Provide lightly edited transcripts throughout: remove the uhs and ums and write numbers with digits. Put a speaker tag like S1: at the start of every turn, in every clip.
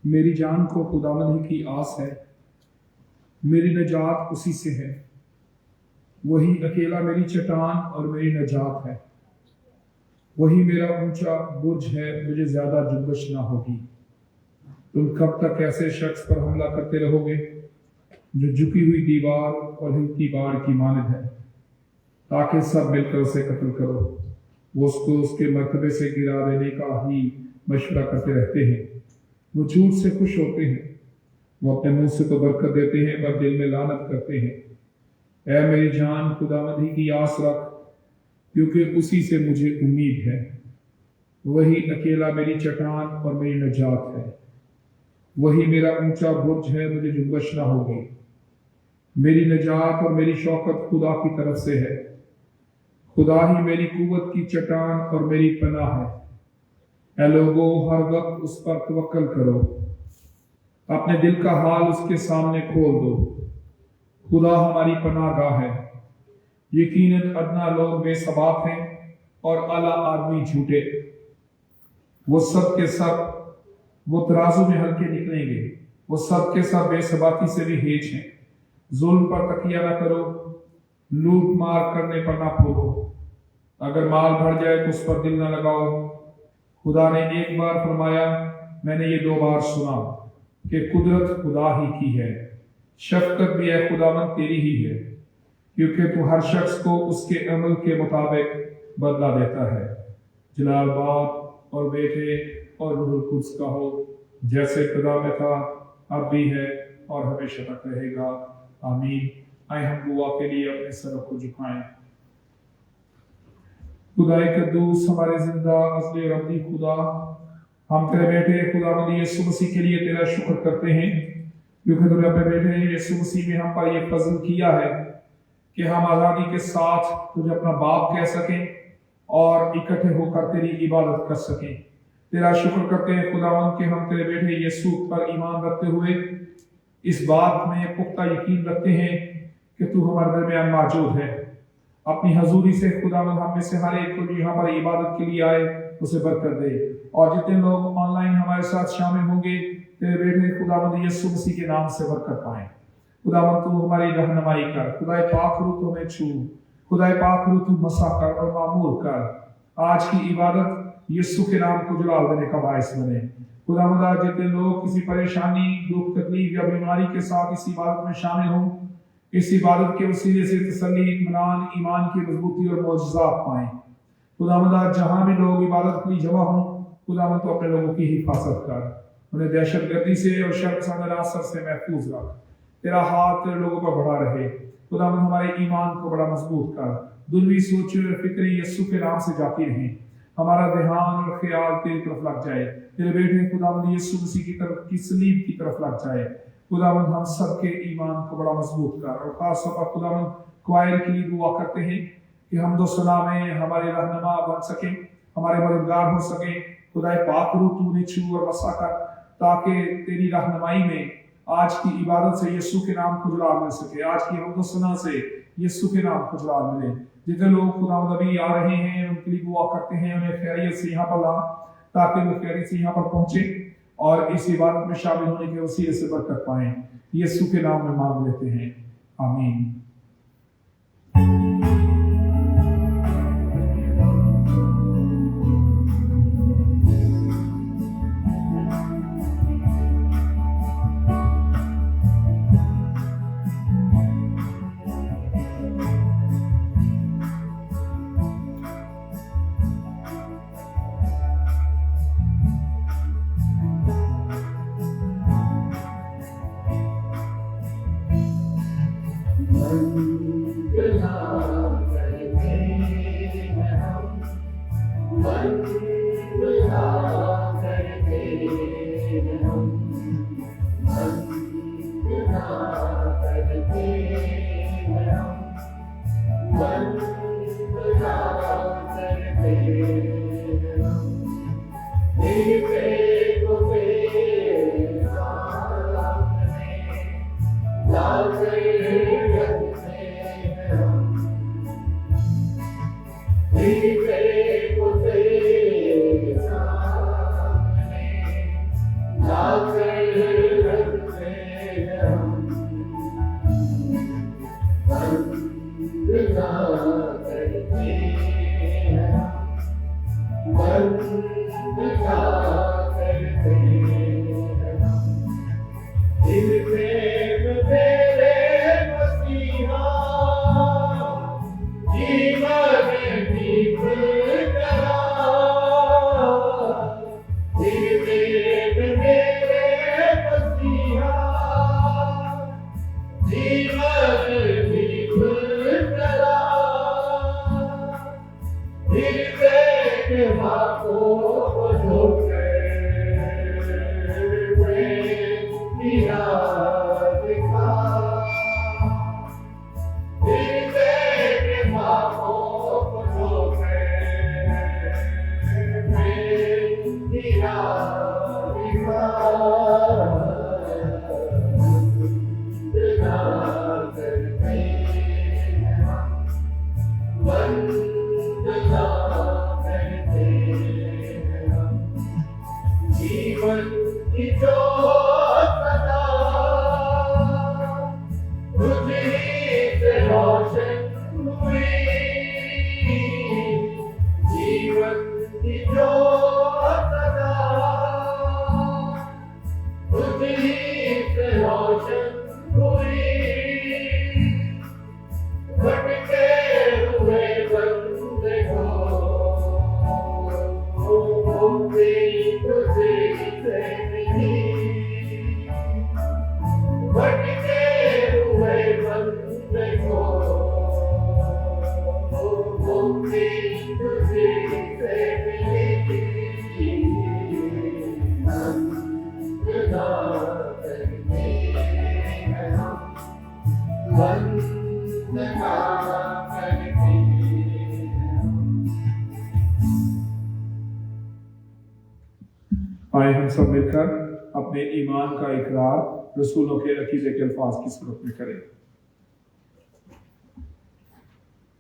S1: मेरी जान को खुदावंद ही की आस है, मेरी नजात उसी से है। वही अकेला मेरी चट्टान और मेरी नजात है। वही मेरा ऊंचा बुर्ज है, मुझे ज्यादा जुम्बश ना होगी। तुम कब तक ऐसे शख्स पर हमला करते रहोगे जो झुकी हुई दीवार और हिलती बाढ़ की मानद है, ताकि सब मिलकर उसे कत्ल करो। वो उसको उसके मर्तबे से गिरा देने का ही मशवरा करते रहते हैं। वो झूठ से खुश होते हैं, वो अपने मुंह से तो बरकत देते हैं पर दिल में लानत करते हैं। ऐ मेरी जान, खुदावंद ही की आस रख, क्योंकि उसी से मुझे उम्मीद है। वही अकेला मेरी चट्टान और मेरी नजात है। वही मेरा ऊंचा बुर्ज है, मुझे जुम्बश ना होगी। मेरी नजात और मेरी शौकत खुदा की तरफ से है। खुदा ही मेरी कुव्वत की चट्टान और मेरी पनाह है। ऐ लोगों, हर वक्त उस पर तवक्कल करो, अपने दिल का हाल उसके सामने खोल दो। खुदा हमारी पनाहगाह है। यकीनन अदना लोग बेसबात हैं और आला आदमी झूठे। वो सब के सब वो तराजू में हल्के निकलेंगे। वो सब के सब बेसबाती से भी हेज हैं। जुल्म पर तकिया न करो, लूट मार करने पर ना फूलो। अगर माल भर जाए तो उस पर दिल न लगाओ। खुदा ने एक बार फरमाया, मैंने ये 2 बार सुना कि कुदरत खुदा ही की है, शफकत भी है खुदावंद तेरी ही है, क्योंकि तू हर शख्स को उसके अमल के मुताबिक बदला देता है। जलाल बाप और बेटे और रूहुल कुद्स का हो, जैसे खुदा में था, अब भी है और हमेशा तक रहेगा। आमीन। आए हम दुआ के लिए अपने सर को झुकाएं। खुदाए कद्दूस, हमारे जिंदा असली रब्बी खुदा, हम तेरे बेटे खुदावंद यीशु मसीह के लिए तेरा शुक्र करते हैं, क्योंकि तूने अपने बेटे यीशु मसीह में हम पर यह फजल किया है कि हम आज़ादी के साथ तुझे अपना बाप कह सकें और इकट्ठे होकर तेरी इबादत कर सकें। तेरा शुक्र करते हैं खुदावंद कि हम तेरे बेटे यीशु पर ईमान रखते हुए इस बात में पुख्ता यकीन रखते हैं कि तू हमारे दरमियान मौजूद है। अपनी हजूरी से खुदावंद हम में से हर एक को जो यहाँ पर इबादत के लिए आए उसे बरकत दे, और जितने लोग ऑनलाइन हमारे साथ शामिल होंगे तेरे बेटे खुदावंद यीशु मसीह के नाम से बरकत पाएं। खुदावंद तू हमारी रहनुमाई कर। खुदाए पाक रू तू हमें छू। खुदाए पाक रू तू मसा कर और मामूर कर। आज की इबादत यीशु के नाम को जलाल देने का बायस बने। खुदावंद आज जितने लोग किसी परेशानी, दुख, तकलीफ या बीमारी के साथ इस इबादत में शामिल हों, इस इबादत के वसीले से तसल्ली, इत्मीनान, ईमान की मजबूती और मौजज़ात पाएं। खुदावंद आज जहाँ भी लोग इबादत के लिए जमा हों, खुदावंद तो अपने लोगों की हिफाजत कर, उन्हें दहशतगर्दी से और शर्मसार असर से महफूज रख। तेरा हाथ तेरे लोगों पर बढ़ा रहे। खुदावंद हमारे ईमान को बड़ा मजबूत कर। दुनियावी सोच और फिक्रें यीशु के नाम से जाती रहें। हमारा ध्यान और ख्याल तेरी तरफ लग जाए, तेरे बेटे खुदावंद यीशु मसीह की तरफ की सलीब की तरफ लग जाए। खुदावंद हम सब के ईमान को बड़ा मजबूत कर, और खास तौर पर खुदावंद क्वायर के लिए दुआ करते हैं कि हम दो सना में हमारे रहनुमा बन सके, हमारे मददगार हो सके। खुदाए पाक रू तू ने छू और बसा कर, ताकि तेरी रहनुमाई में आज की इबादत से यीशु के नाम को जलाल मिल सके। आज की हम दो सना से यीशु के नाम को जलाल मिले। जितने लोग खुदावंद अभी आ रहे हैं उनके लिए दुआ करते हैं, उन्हें खैरियत से यहाँ पर ला, ताकि वो खैरियत से यहाँ पर पहुंचे और इस इबादत में शामिल होने के वसीले से बरकत पाएं। यीशु के नाम में मांग लेते हैं, आमीन।
S2: Love
S1: आए हम सब मिलकर अपने ईमान का इकरार रसूलों के अकीदे के अल्फाज की सूरत में करें।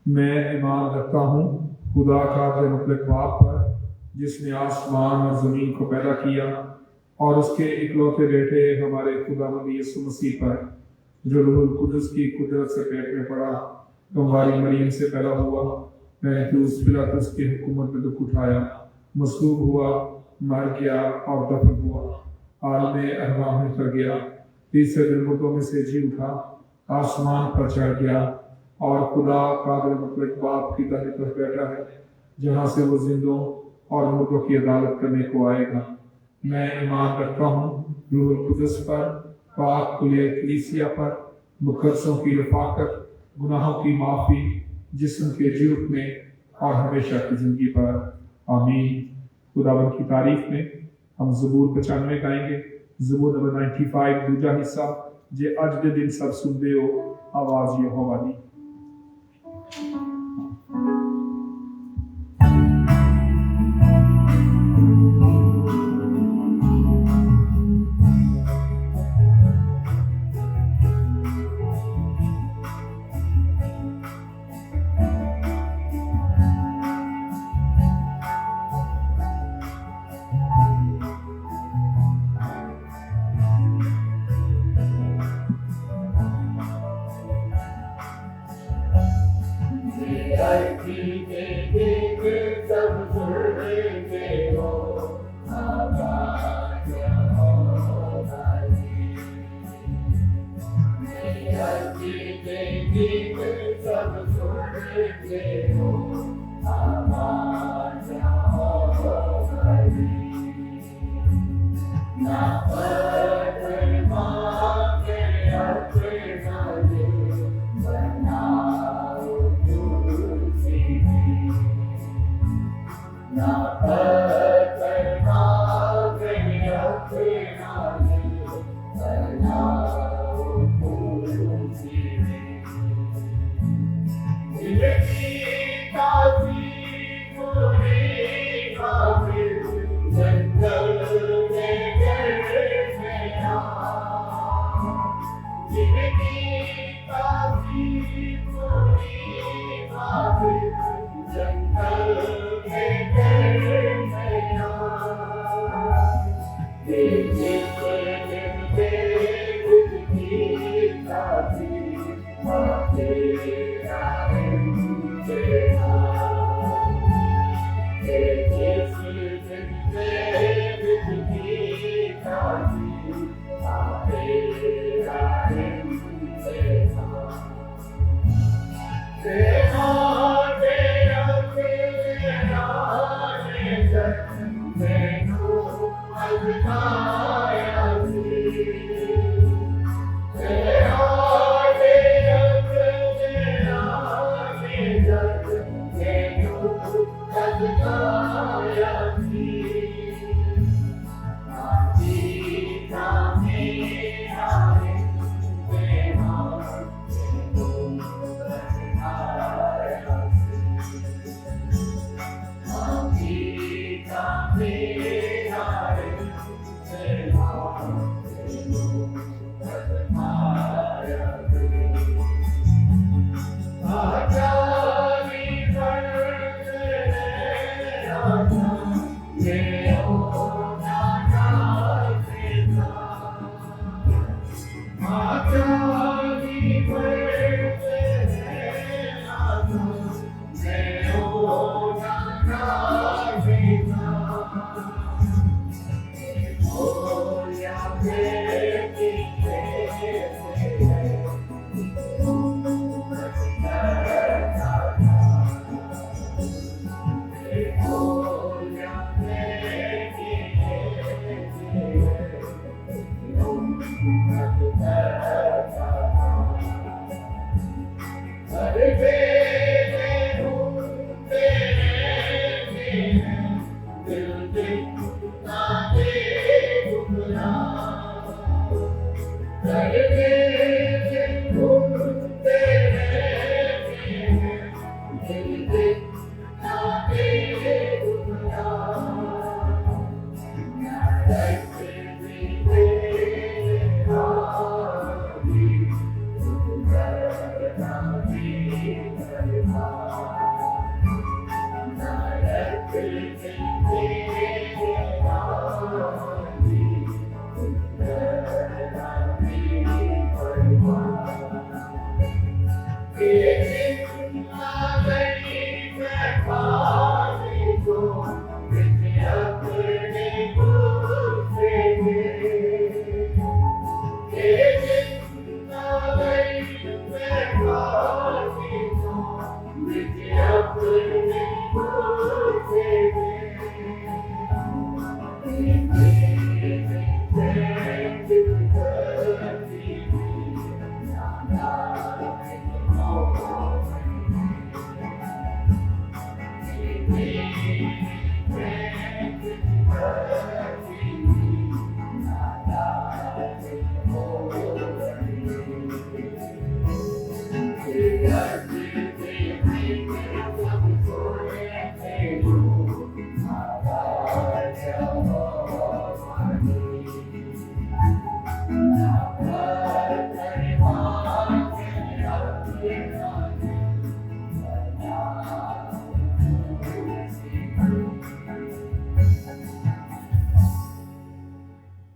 S1: मैं ईमान रखता हूँ खुदा कादिर मुतलक बाप पर, जिसने आसमान और ज़मीन को पैदा किया, और उसके इकलौते बेटे हमारे खुदावंद यीशु मसीह पर, जो रूहुल कुदस की कुदरत से पेट में पड़ा, कुंवारी मरियम से पैदा हुआ, पैंतीस पिलातुस की हुकूमत में दुख उठाया, मसलूब हुआ, मर गया और दफन हुआ, आलम अरवाह में उतर गया, तीसरे दिन मुर्दों में से जी उठा, आसमान पर चढ़ गया और खुदा कादिर मुतलक बाप की दाहिनी तरफ बैठा है, जहाँ से वो जिंदों और मुर्दों की अदालत करने को आएगा। मैं ईमान रखता हूँ रूहुल कुदस पर, पाक कुलिया कलीसिया पर, मुकद्दसों की रफ़ाकत, गुनाहों की माफ़ी, जिस्म के जी उठने और हमेशा की ज़िंदगी पर। आमीन। खुदावंद की तारीफ में हम ज़बूर 95 गाएंगे। ज़बूर नंबर 95 दूजा हिस्सा, जे अज दे दिन सब सुनदे हो आवाज़ यहोवा दी।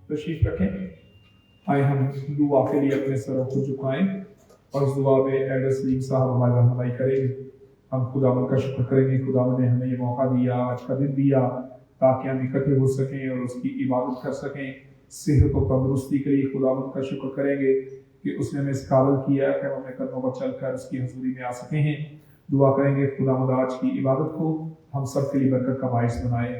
S1: तशरीफ रखें। आए हम दुआ के लिए अपने सरों को झुकाएं और इस दुआ में एल्डर सलीम साहब हमारी रहनुमाई करेंगे। हम खुदावंद का शुक्र करेंगे, खुदावंद ने हमें ये मौका दिया, आज का दिन दिया, ताकि हम इकट्ठे हो सकें और उसकी इबादत कर सकें। सेहत और तंदुरुस्ती के लिए खुदावंद का शुक्र करेंगे कि उसने हमें इस काबिल किया कि हम अपने कदमों पर चलकर उसकी हजूरी में आ सके हैं। दुआ करेंगे खुदावंद आज की इबादत को हम सब के लिए बरकत का बाइस बनाए।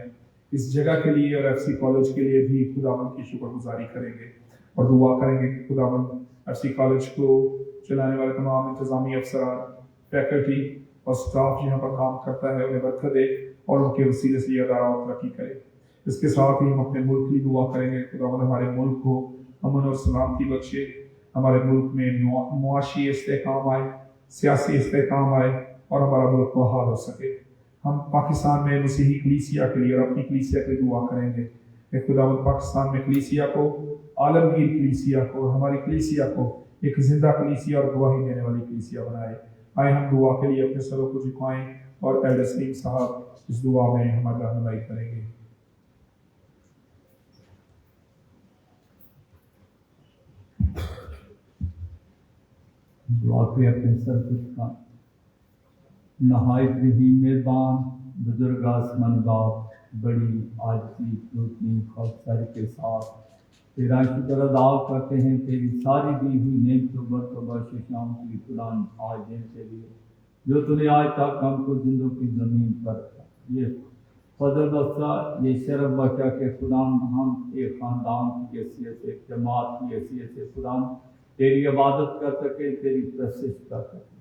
S1: इस जगह के लिए और एफसी कॉलेज के लिए भी खुदावंद की शुक्रगुजारी करेंगे और दुआ करेंगे कि खुदावंद एफसी कॉलेज को चलाने वाले तमाम इंतजामी अफसरान, फैकल्टी और स्टाफ यहाँ पर काम करता है उन्हें बरकत दे और उनके वसीले से ये अदारा और तरक्की करे। इसके साथ ही हम अपने मुल्क की दुआ करेंगे, खुदावंद हमारे मुल्क को अमन और सलामती बख्शे, हमारे मुल्क में मुआशी इस्तेहकाम आए, सियासी इस्तेहकाम आए और हमारा मुल्क बहाल हो सके। हम पाकिस्तान में मसीही कलीसिया के लिए और अपनी कलीसिया के लिए दुआ करेंगे कि खुदावंद पाकिस्तान में कलीसिया को, आलमगीर कलीसिया को, हमारी कलीसिया को एक जिंदा कलीसिया और गवाही देने वाली कलीसिया बनाए। आए हम दुआ के लिए अपने सरों को झुकाएं और एल्डर सलीम साहब इस दुआ में हमारी रहनुमाई करेंगे।
S2: दुआ पे अपने सर को झुकाएं। नहायत रही मेहरबान बुजुर्ग आसमान बाप, बड़ी आजी उतनी खौफसारी के साथ तेरा शुक्र अदा करते हैं, तेरी सारी दी हुई नेमतों बख्शिशों की कुरान आज के लिए जो तूने आज तक हमको जिंदों की ज़मीन पर रखा। ये فضل بخشا یہ شرف بخشا کہ خدا ہم ایک خاندان کی حیثیت سے، ایک جماعت کی حیثیت سے خدا تیری عبادت کر سکے، تیری پرستش کر سکے۔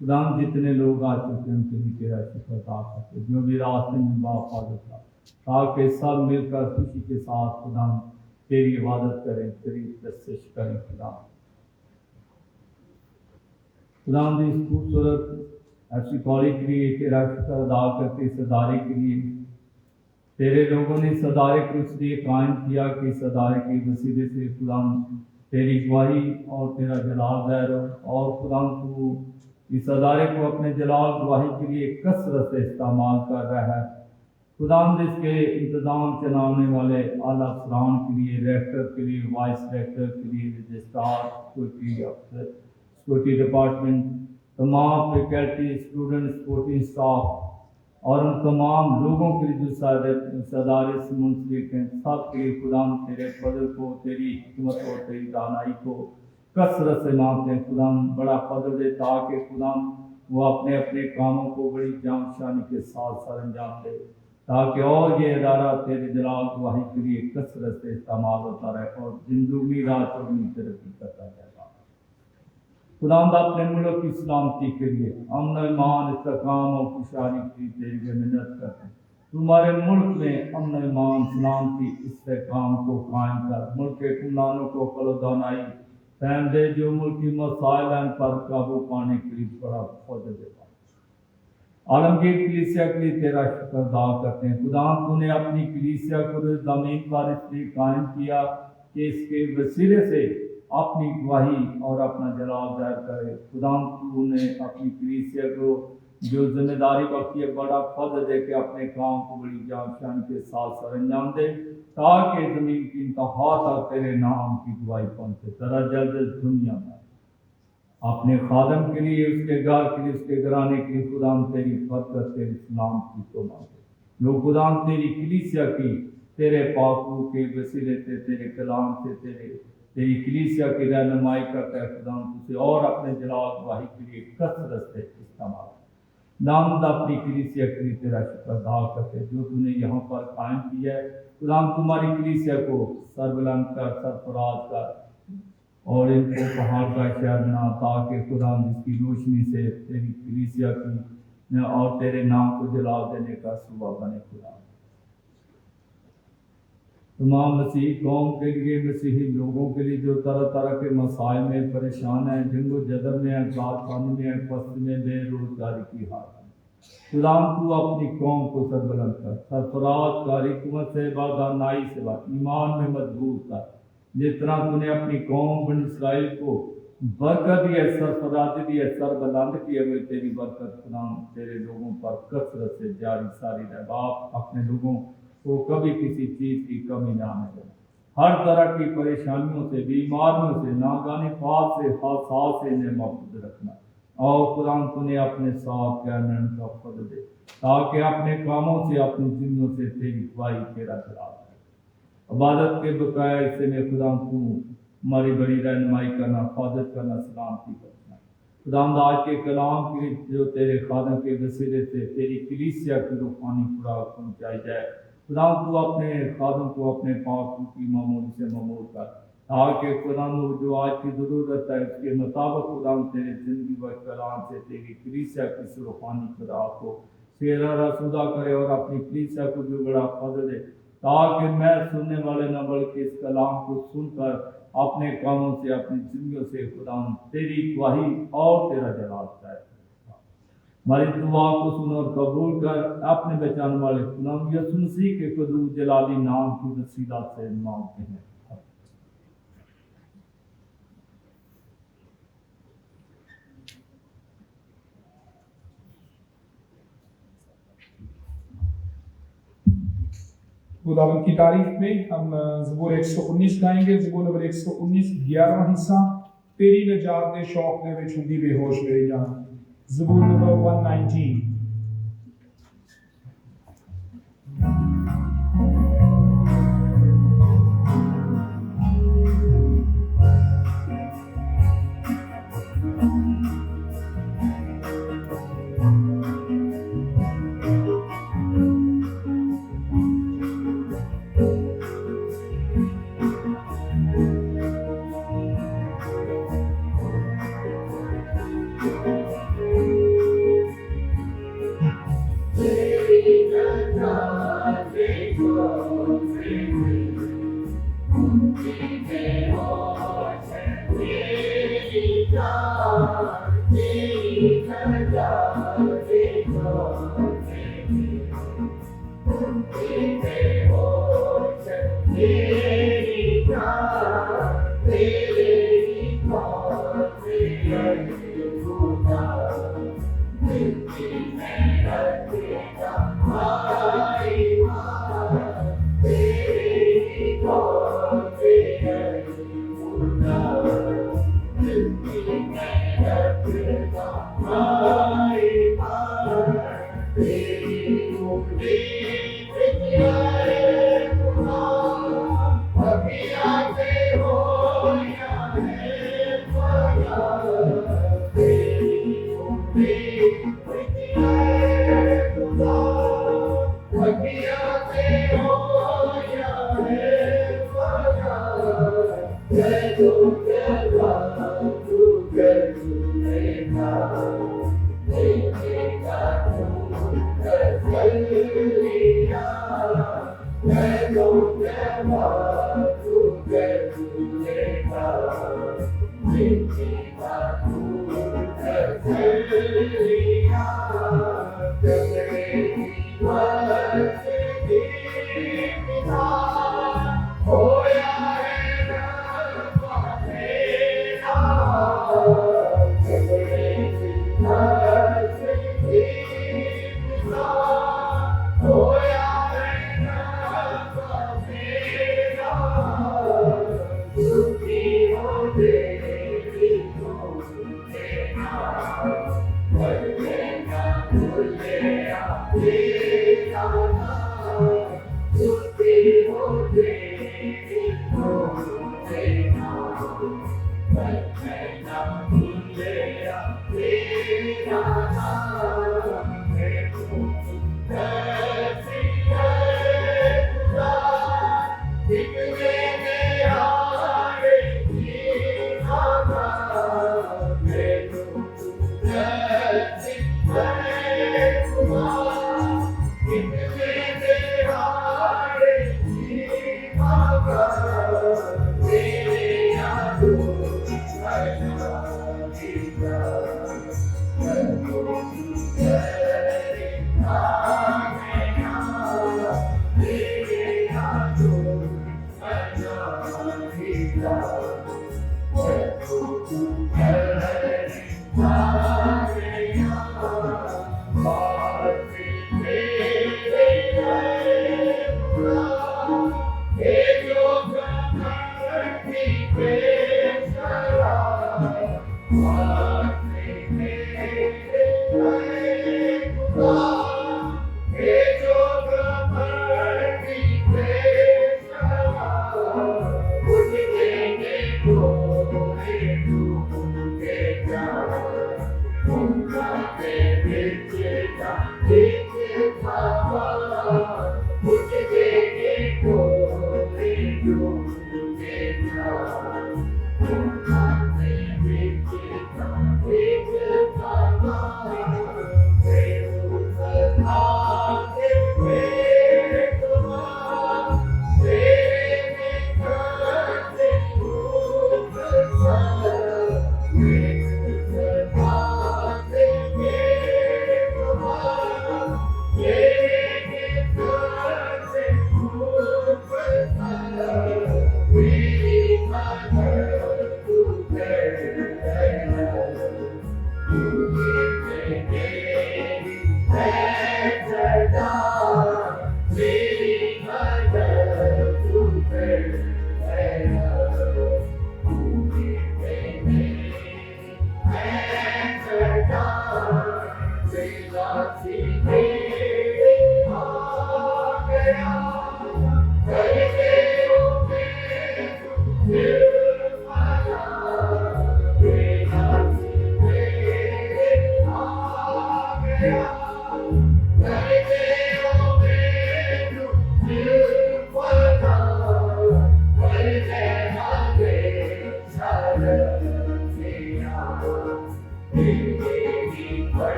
S2: خدا جتنے لوگ آ چکے ہیں ان کے لیے تیرا شکر ادا کرتے، جو بھی راستے میں باحفاظت تھا، تاکہ سب مل کر خوشی کے ساتھ خدا تیری عبادت کریں، تیری پرستش کریں۔ خدا اس خوبصورت ایسی کالج کے لیے تیرا شکر ادا کرتے، اس ادارے کے لیے تیرے لوگوں نے اس ادارے کو اس لیے قائم کیا کہ اس ادارے کے وسیلے سے خدا تیری گواہی اور تیرا جلال ظاہر ہو، اور خدا تو اس ادارے کو اپنے جلال گواہی کے لیے کثرت سے استعمال کر رہا ہے۔ خدا اس کے انتظام چلانے والے اعلیٰ افسران کے لیے، ریکٹر کے لیے، وائس ریکٹر کے لیے، رجسٹرار، سیکورٹی افسر، سیکورٹی ڈپارٹمنٹ، تمام فیکلٹی، اسٹوڈنٹ، سپورٹنگ اسٹاف اور ان تمام لوگوں کے لیے جو اس ادارے سے منسلک ہیں، سب کے لیے خدا تیرے فضل کو، تیری حکمت اور تیری دانائی کو کثرت سے مانگتے ہیں۔ خدا بڑا فضل دے تاکہ خدا وہ اپنے اپنے کاموں کو بڑی جان شانی کے ساتھ سر انجام دے، تاکہ اور یہ ادارہ تیرے جلال گواہی کے لیے کثرت سے استعمال ہوتا رہے اور زندگی رات چوگنی ترقی کرتا جائے گا۔ خدا اپنے ملک کی سلامتی کے لیے امن و ایمان، استحکام اور خوشحالی کی تیری منت کرتے ہیں۔ تمہارے ملک میں امن و ایمان، سلامتی، استحکام کو قائم کر، ملک کے حکمرانوں کو عقل و دانائی فہم دے، جو ملکی مسائل ہیں ان پر قابو پانے کے لیے بڑا فضل دے۔ عالمگیر کلیسیا کے لیے تیرا شکر ادا کرتے ہیں۔ خدا تو نے اپنی کلیسیا کو زمین پر اس لیے قائم کیا کہ اس کے وسیلے سے اپنی گواہی اور اپنا جلال ظاہر کرے۔ خدا تو نے اپنی کلیسیا کو جو ذمہ داری بخشی ہے، بڑا فضل دے کہ اپنے کام کو بڑی جان شان کے ساتھ سر انجام دے، تاکہ زمین کی انتہا تک تیرے نام کی گواہی پہنچے۔ ذرا جلد دنیا میں اپنے خادم کے لیے، اس کے گھر کے لیے، اس کے گھرانے کے لیے خدا تیری برکت، تیری سلامتی کو مانگے۔ جو خدا تیری کلیسیا کی تیرے پاک روح کے وسیلے سے، تیرے کلام سے تیری کلیسیا کی رہنمائی کرتا ہے، خدا اسے اور اپنے جلال گواہی کے لیے کثرت سے استعمال۔ نام اپنی کلیسیا کے لیے تیرا شکر ادا کرتے جو تو نے یہاں پر قائم کیا ہے۔ خدا تمہاری کلیسیا کو سربلند کر، سرفراز کر، اور ان کو پہاڑ کا شہر بنا، تاکہ خدا جس کی روشنی سے تیری کلیسیا کی اور تیرے نام کو جلال دینے کا صوبہ بنے۔ خدا تمام مسیحی قوم کے لیے، مسیحی لوگوں کے لیے جو طرح طرح کے مسائل میں پریشان ہیں، جنگ و جدل میں ہیں، ذات پانی میں ہیں، فصل میں، بے روزگاری کی حالت میں، خدا تو اپنی قوم کو سربلند کر، سرفراز کر، حکمت سے دانائی سے ایمان میں مضبوط کر، جس طرح تو نے اپنی قوم بنی اسرائیل کو برکت دی ہے، سرفرازی دی ہے، سربلند کیے ہوئے تیری برکت خدا تیرے لوگوں پر کثرت سے جاری ساری رہے۔ باپ اپنے لوگوں کو کبھی کسی چیز کی کمی نہ آنے دے، ہر طرح کی پریشانیوں سے، بیماریوں سے، ناگہانی فات سے، حادثات سے انہیں محفوظ رکھنا، اور خدا تو نے اپنے ساتھ کہنے کا فضل دے، تاکہ اپنے کاموں سے، اپنی زندگیوں سے تیری گواہی تیرا جلال ہے۔ عبادت کے بقایا حصے میں خدا تو ہماری بڑی رہنمائی کرنا، حفاظت کرنا، سلامتی کرنا۔ خدا آج کے کلام کے لیے جو تیرے خادم کے وسیلے سے تیری کلیسیا کی روحانی خوراک پہنچائی جائے، خدا تو اپنے خادم کو اپنے پاک کی معمول سے معمول کر، تاکہ خدا جو آج کی ضرورت ہے اس کے مطابق خدا تیرے زندگی و کلام سے تیری کلیسیا کی اس روحانی خوراک کو سیرا رسودہ کرے، اور اپنی کلیسیا کو جو بڑا فضل دے، تاکہ میں سننے والے نہ بلکہ اس کلام کو سن کر اپنے کاموں سے، اپنی زندگیوں سے خدا تیری گواہی اور تیرا جلال پائے۔ ہماری دعا کو سن اور قبول کر، اپنے بچانے والے خدا یسوع مسیح کے قدوس جلالی نام کی وسیلہ سے مانگتے ہیں۔
S1: خداوند کی تعریف میں ہم زبور 119 گائیں گے۔ زبور نمبر 119 11واں حصہ، تیری نجات دے شوق دے وچ ہوندی بے ہوش میری جان۔ زبور نمبر 119۔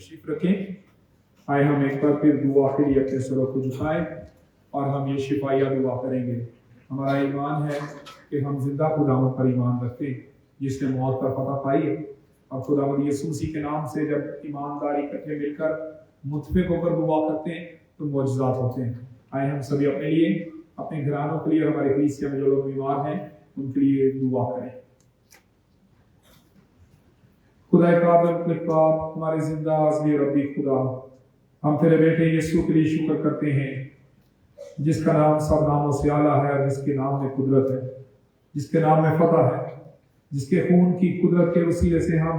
S1: तशरीफ रखें। आए हम एक बार फिर दुआ के लिए अपने सरों को झुकाएं और हम ये शिफाया दुआ करेंगे। हमारा ईमान है कि हम जिंदा खुदावंद पर ईमान रखते हैं जिसने मौत पर फतह पाई है, और खुदावंद यीशु मसीह के नाम से जब ईमानदारी इकट्ठे मिलकर मुतफिक होकर दुआ करते हैं तो मौजज़ात होते हैं। आए हम सभी अपने लिए, अपने घरानों के लिए और हमारे कलीसिया में जो लोग बीमार हैं उनके लिए दुआ करें। खुदा काबिल पाक, हमारे जिंदा अज़ली रब्बी खुदा, हम तेरे बेटे यीशु के लिए शुक्र करते हैं जिसका नाम सब नामों से आला है और जिसके नाम में कुदरत है, जिसके नाम में फतह है, जिसके खून की कुदरत के वसीले से हम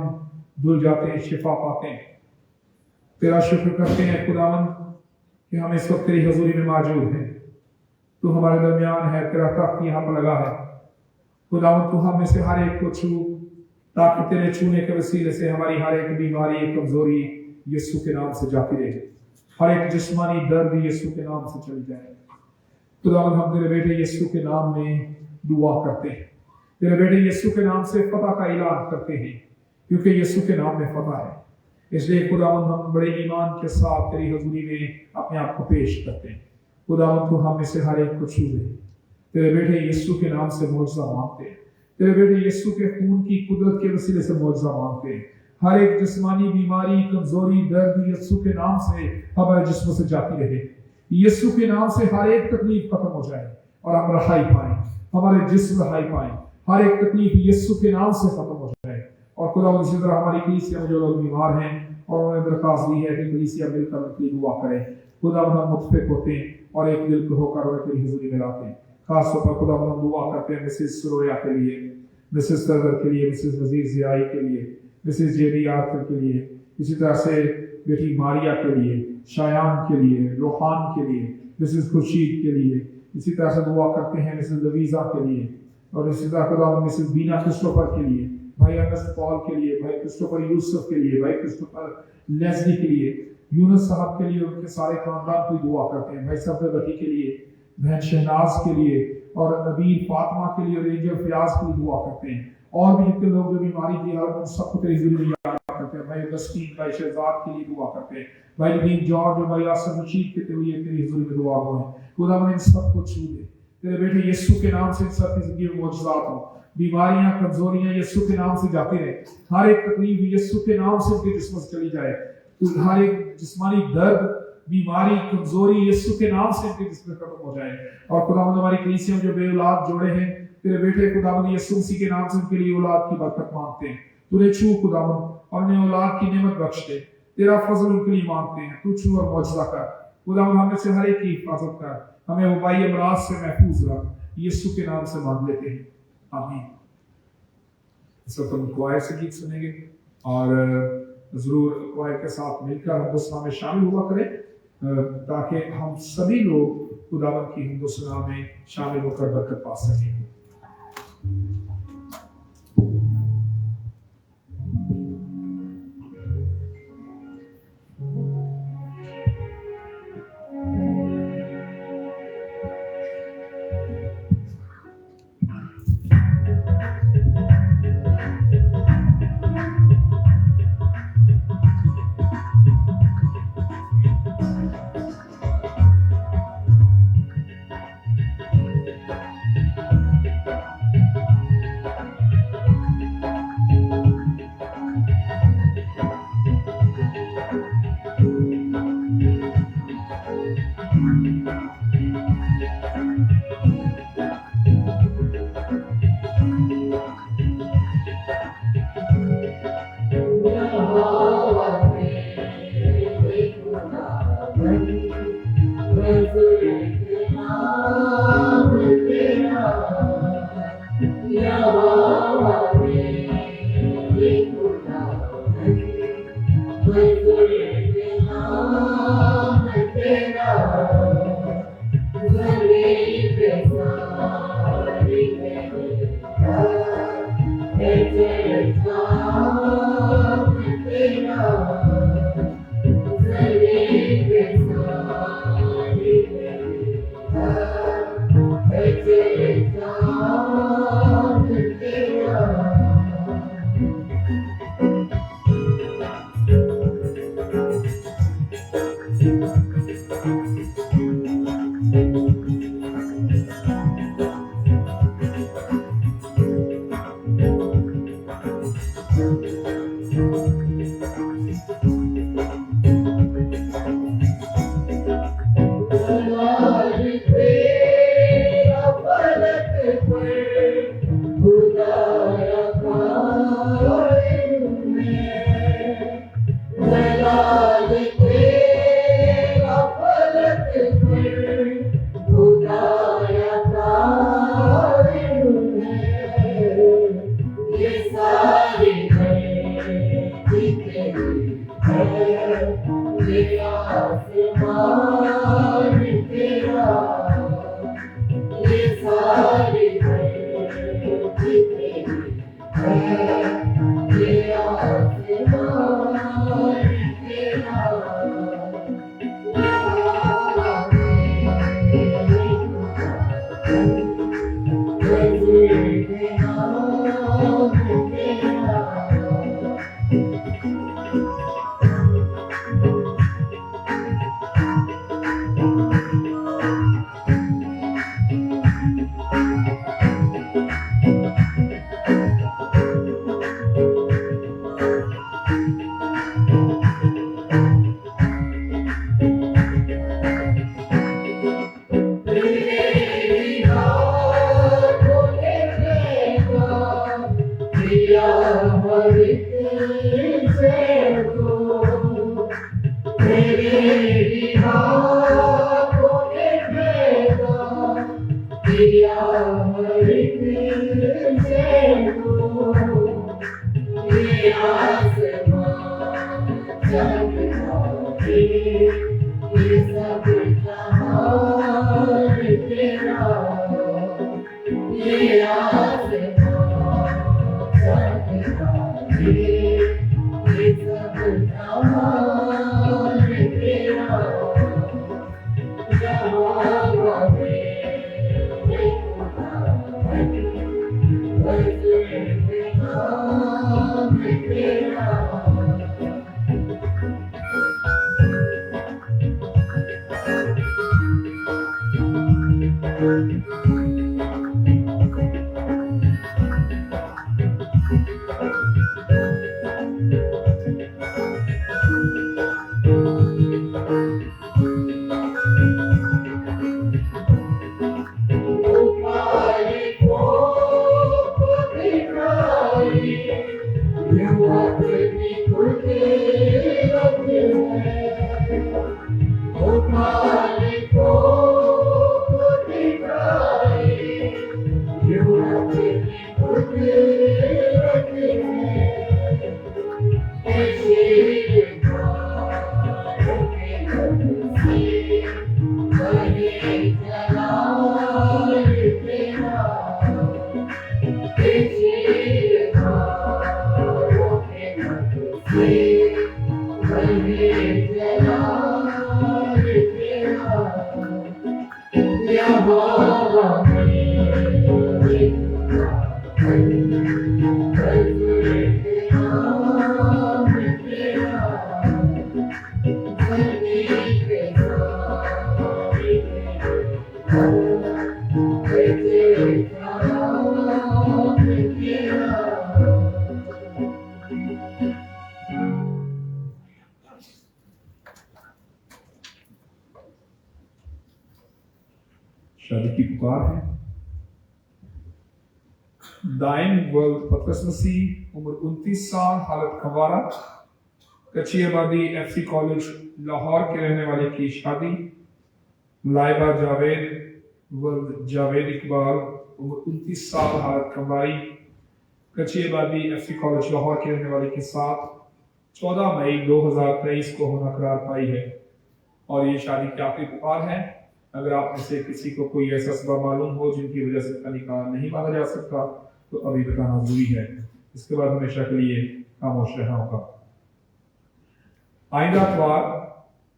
S1: धुल जाते हैं, शिफा पाते हैं। तेरा शुक्र करते हैं खुदावंद कि हम इस वक्त तेरी हजूरी में मौजूद हैं। तू हमारे दरमियान है, तेरा तख्त यहाँ पर लगा है। खुदावंद तू हम में से हर एक को छू, ताकि तेरे छूने के वसीले से हमारी हर एक बीमारी, एक कमजोरी यीशु के नाम से जाती रहे, हर एक जिस्मानी दर्द यीशु के नाम से चली जाए। खुदावंद हम तेरे बेटे यीशु के नाम में दुआ करते हैं, तेरे बेटे यीशु के नाम से फतह का ऐलान करते हैं, क्योंकि यीशु के नाम में फतह है। इसलिए खुदावंद हम बड़े ईमान के साथ तेरी हजूरी में अपने आप को पेश करते हैं। खुदावंद तू हम में से हर एक को छू दे, तेरे बेटे यीशु के नाम से मौजज़ा मांगते हैं, तेरे बेटे यीशु के खून की कुदरत के वसीले से मौजज़ा मांगते हैं। हर एक जिस्मानी बीमारी, कमजोरी, दर्द यीशु के नाम से हमारे जिस्म से जाती रहे। यीशु के नाम से हर एक तकलीफ खत्म हो जाए और हम रहाई पाएं, हमारे जिस्म रहाई पाएं। हर एक तकलीफ यीशु के नाम से खत्म हो जाए। और खुदा इसी तरह हमारी कलीसिया में जो लोग बीमार हैं और उन्होंने दरख्वास्त दी है कि कलीसिया मिलकर उनकी दुआ करें। खुदा हम मुतफिक होते हैं और एक दिल को होकर उन्हें तेरी हुजूरी में लाते हैं। खास तौर पर खुदा हम दुआ करते हैं मिसेस सुरोया के लिए, मिसेस सरवर के लिए, मिसेस वजीर जियाई के लिए, मिसेस जेरी आखिर के लिए, इसी तरह से बेटी मारिया के लिए, शायान के लिए, रोहान के लिए, मिसेस खुर्शीद के लिए, इसी तरह से दुआ करते हैं मिसेस लवीजा के लिए, और इसी तरह खुदा मिसेस बीना क्रिस्टोफर के लिए, भाई अगस्त पॉल के लिए, भाई क्रिस्टोफर यूसुफ के लिए, भाई क्रिस्टोफर लेस्ली के लिए, यूनुस साहब के लिए, उनके सारे खानदान की दुआ करते हैं। भाई सफर बटी के लिए, बहन शहनाज के लिए, और नबील फातिमा के लिए, और एंजल फयाज के लिए दुआ करते हैं। और भी जितने लोग जो बीमारी की हालत में सबको तेरी हुजूरी में याद करते हैं। भाई अगस्टीन, भाई शहजाद के लिए दुआ करते हैं। भाई नबील जॉर्ज और भाई आसम रशीद के लिए तेरी हुजूरी में दुआ हो। खुदा इन सबको छू दे, तेरे बेटे यीशु के नाम से सब की जिंदगी में मौजज़ात हो। बीमारियां, कमजोरियां यीशु के नाम से जाती रहे। हर एक तकलीफ यीशु के नाम से उनके जिस्म से चली जाए। हर एक जिस्मानी दर्द, बीमारी, कमजोरी यीशु के नाम से उनके जिस्म खत्म हो जाए। और खुदावंद हमारी कलीसिया में जो बे औलाद जोड़े हैं, तेरे बेटे खुदावंद यीशु मसीह के नाम से उनके लिए औलाद की बरकत मांगते हैं। तूने छू खुदावंद और उन्हें औलाद की नेमत बख्श दे। तेरा फजल उनके लिए मांगते हैं। तू छू और मौजज़ा कर खुदावंद, हमें से हर एक की हिफाजत कर, हमें वबाई अमराज से महफूज रख। यीशु के नाम से मांग लेते हैं, आमीन। इस वक्त हम क्वायर से गीत सुनेंगे और जरूर क्वायर के साथ मिलकर हम दुआ में शामिल हुआ करें, ताकि हम सभी लोग खुदावंद की दुआ में शामिल होकर बरकत पा सकें। शादी की पुकार है। दाइन वर्ल्ड पतरस मसीह, उम्र 29 साल, हालत खवारा, कच्ची आबादी, FC कॉलेज लाहौर के रहने वाले की शादी। लाइबा जावेद वर्ल्ड जावेद इकबाल, उम्र 29 साल, हालत खवारी, कच्ची आबादी, FC कॉलेज लाहौर के रहने वाले के साथ 14 मई 2023 को होना करार पाई है और ये शादी की आखिरी पुकार है। अगर आप में से किसी को कोई ऐसा सबब मालूम हो जिनकी वजह से निकाह नहीं माना जा सकता तो अभी बताना जरूरी है, इसके बाद हमेशा के लिए खामोश रहना होगा। आइंदा इतवार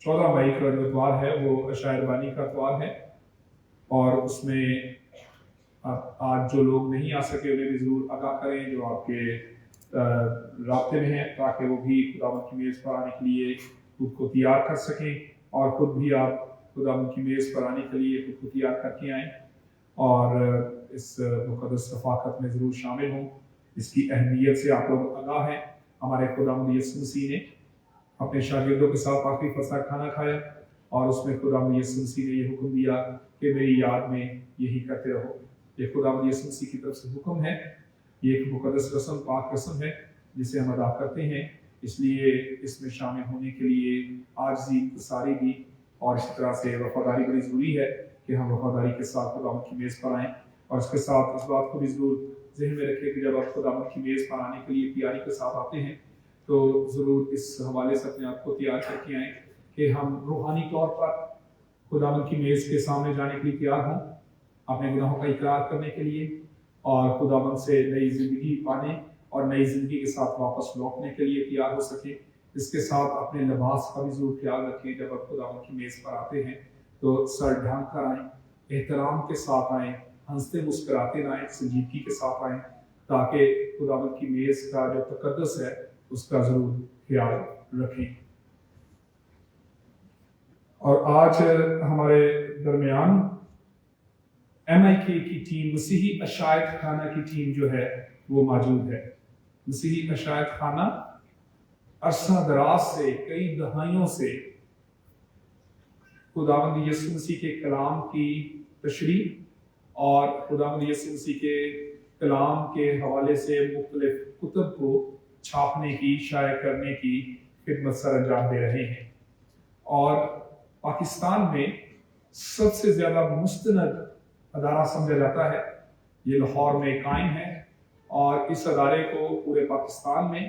S1: 14 मई का जो इतवार है वो अशायर बानी का इतवार है और उसमें आज जो लोग नहीं आ सके उन्हें भी ज़रूर आगाह करें जो आपके रास्ते में हैं, ताकि वो भी खुदावंद की मेज़ पर आने के लिए खुद को तैयार कर सकें और खुद भी आप खुदावंद की मेज़ पर आने के लिए खुद को तैयार करके आएँ और इस मुक़द्दस रफ़ाक़त में ज़रूर शामिल हों। इसकी अहमियत से आप लोग आगाह हैं। ہمارے خداوند یسوع مسیح نے اپنے شاگردوں کے ساتھ آخری فصح کھانا کھایا اور اس میں خداوند یسوع مسیح نے یہ حکم دیا کہ میری یاد میں یہی کرتے رہو۔ یہ خداوند یسوع مسیح کی طرف سے حکم ہے، یہ ایک مقدس رسم، پاک رسم ہے جسے ہم ادا کرتے ہیں۔ اس لیے اس میں شامل ہونے کے لیے عاجزی، انکساری اور اسی طرح سے وفاداری بڑی ضروری ہے کہ ہم وفاداری کے ساتھ خداوند کی میز پر آئیں، اور اس کے ساتھ اس بات کو بھی ضرور ذہن میں رکھیں کہ جب آپ خداوند کی میز پر آنے کے لیے تیاری کے ساتھ آتے ہیں تو ضرور اس حوالے سے اپنے آپ کو تیار کر کے آئیں کہ ہم روحانی طور پر خداوند کی میز کے سامنے جانے کے لیے تیار ہوں، اپنے گناہوں کا اقرار کرنے کے لیے اور خداوند سے نئی زندگی پانے اور نئی زندگی کے ساتھ واپس لوٹنے کے لیے تیار ہو سکیں۔ اس کے ساتھ اپنے لباس کا بھی ضرور خیال رکھیں، جب آپ خداوند کی میز پر آتے ہیں تو سر ڈھانک کر آئیں، احترام کے ساتھ آئیں، ہنستے مسکراتے نہ آئیں، سنجیدگی کے ساتھ آئیں، تاکہ خداوند کی میز کا جو تقدس ہے اس کا ضرور خیال رکھیں۔ اور آج ہمارے درمیان MIK کی ٹیم، مسیحی عشائت خانہ کی ٹیم جو ہے وہ موجود ہے۔ مسیحی عشائت خانہ عرصہ دراز سے، کئی دہائیوں سے خداوند یسوع مسیح کے کلام کی تشریح اور خداوند یسوع مسیح کے کلام کے حوالے سے مختلف کتب کو چھاپنے کی، شائع کرنے کی خدمت سر انجام دے رہے ہیں۔ اور پاکستان میں سب سے زیادہ مستند ادارہ سمجھا جاتا ہے، یہ لاہور میں قائم ہے، اور اس ادارے کو پورے پاکستان میں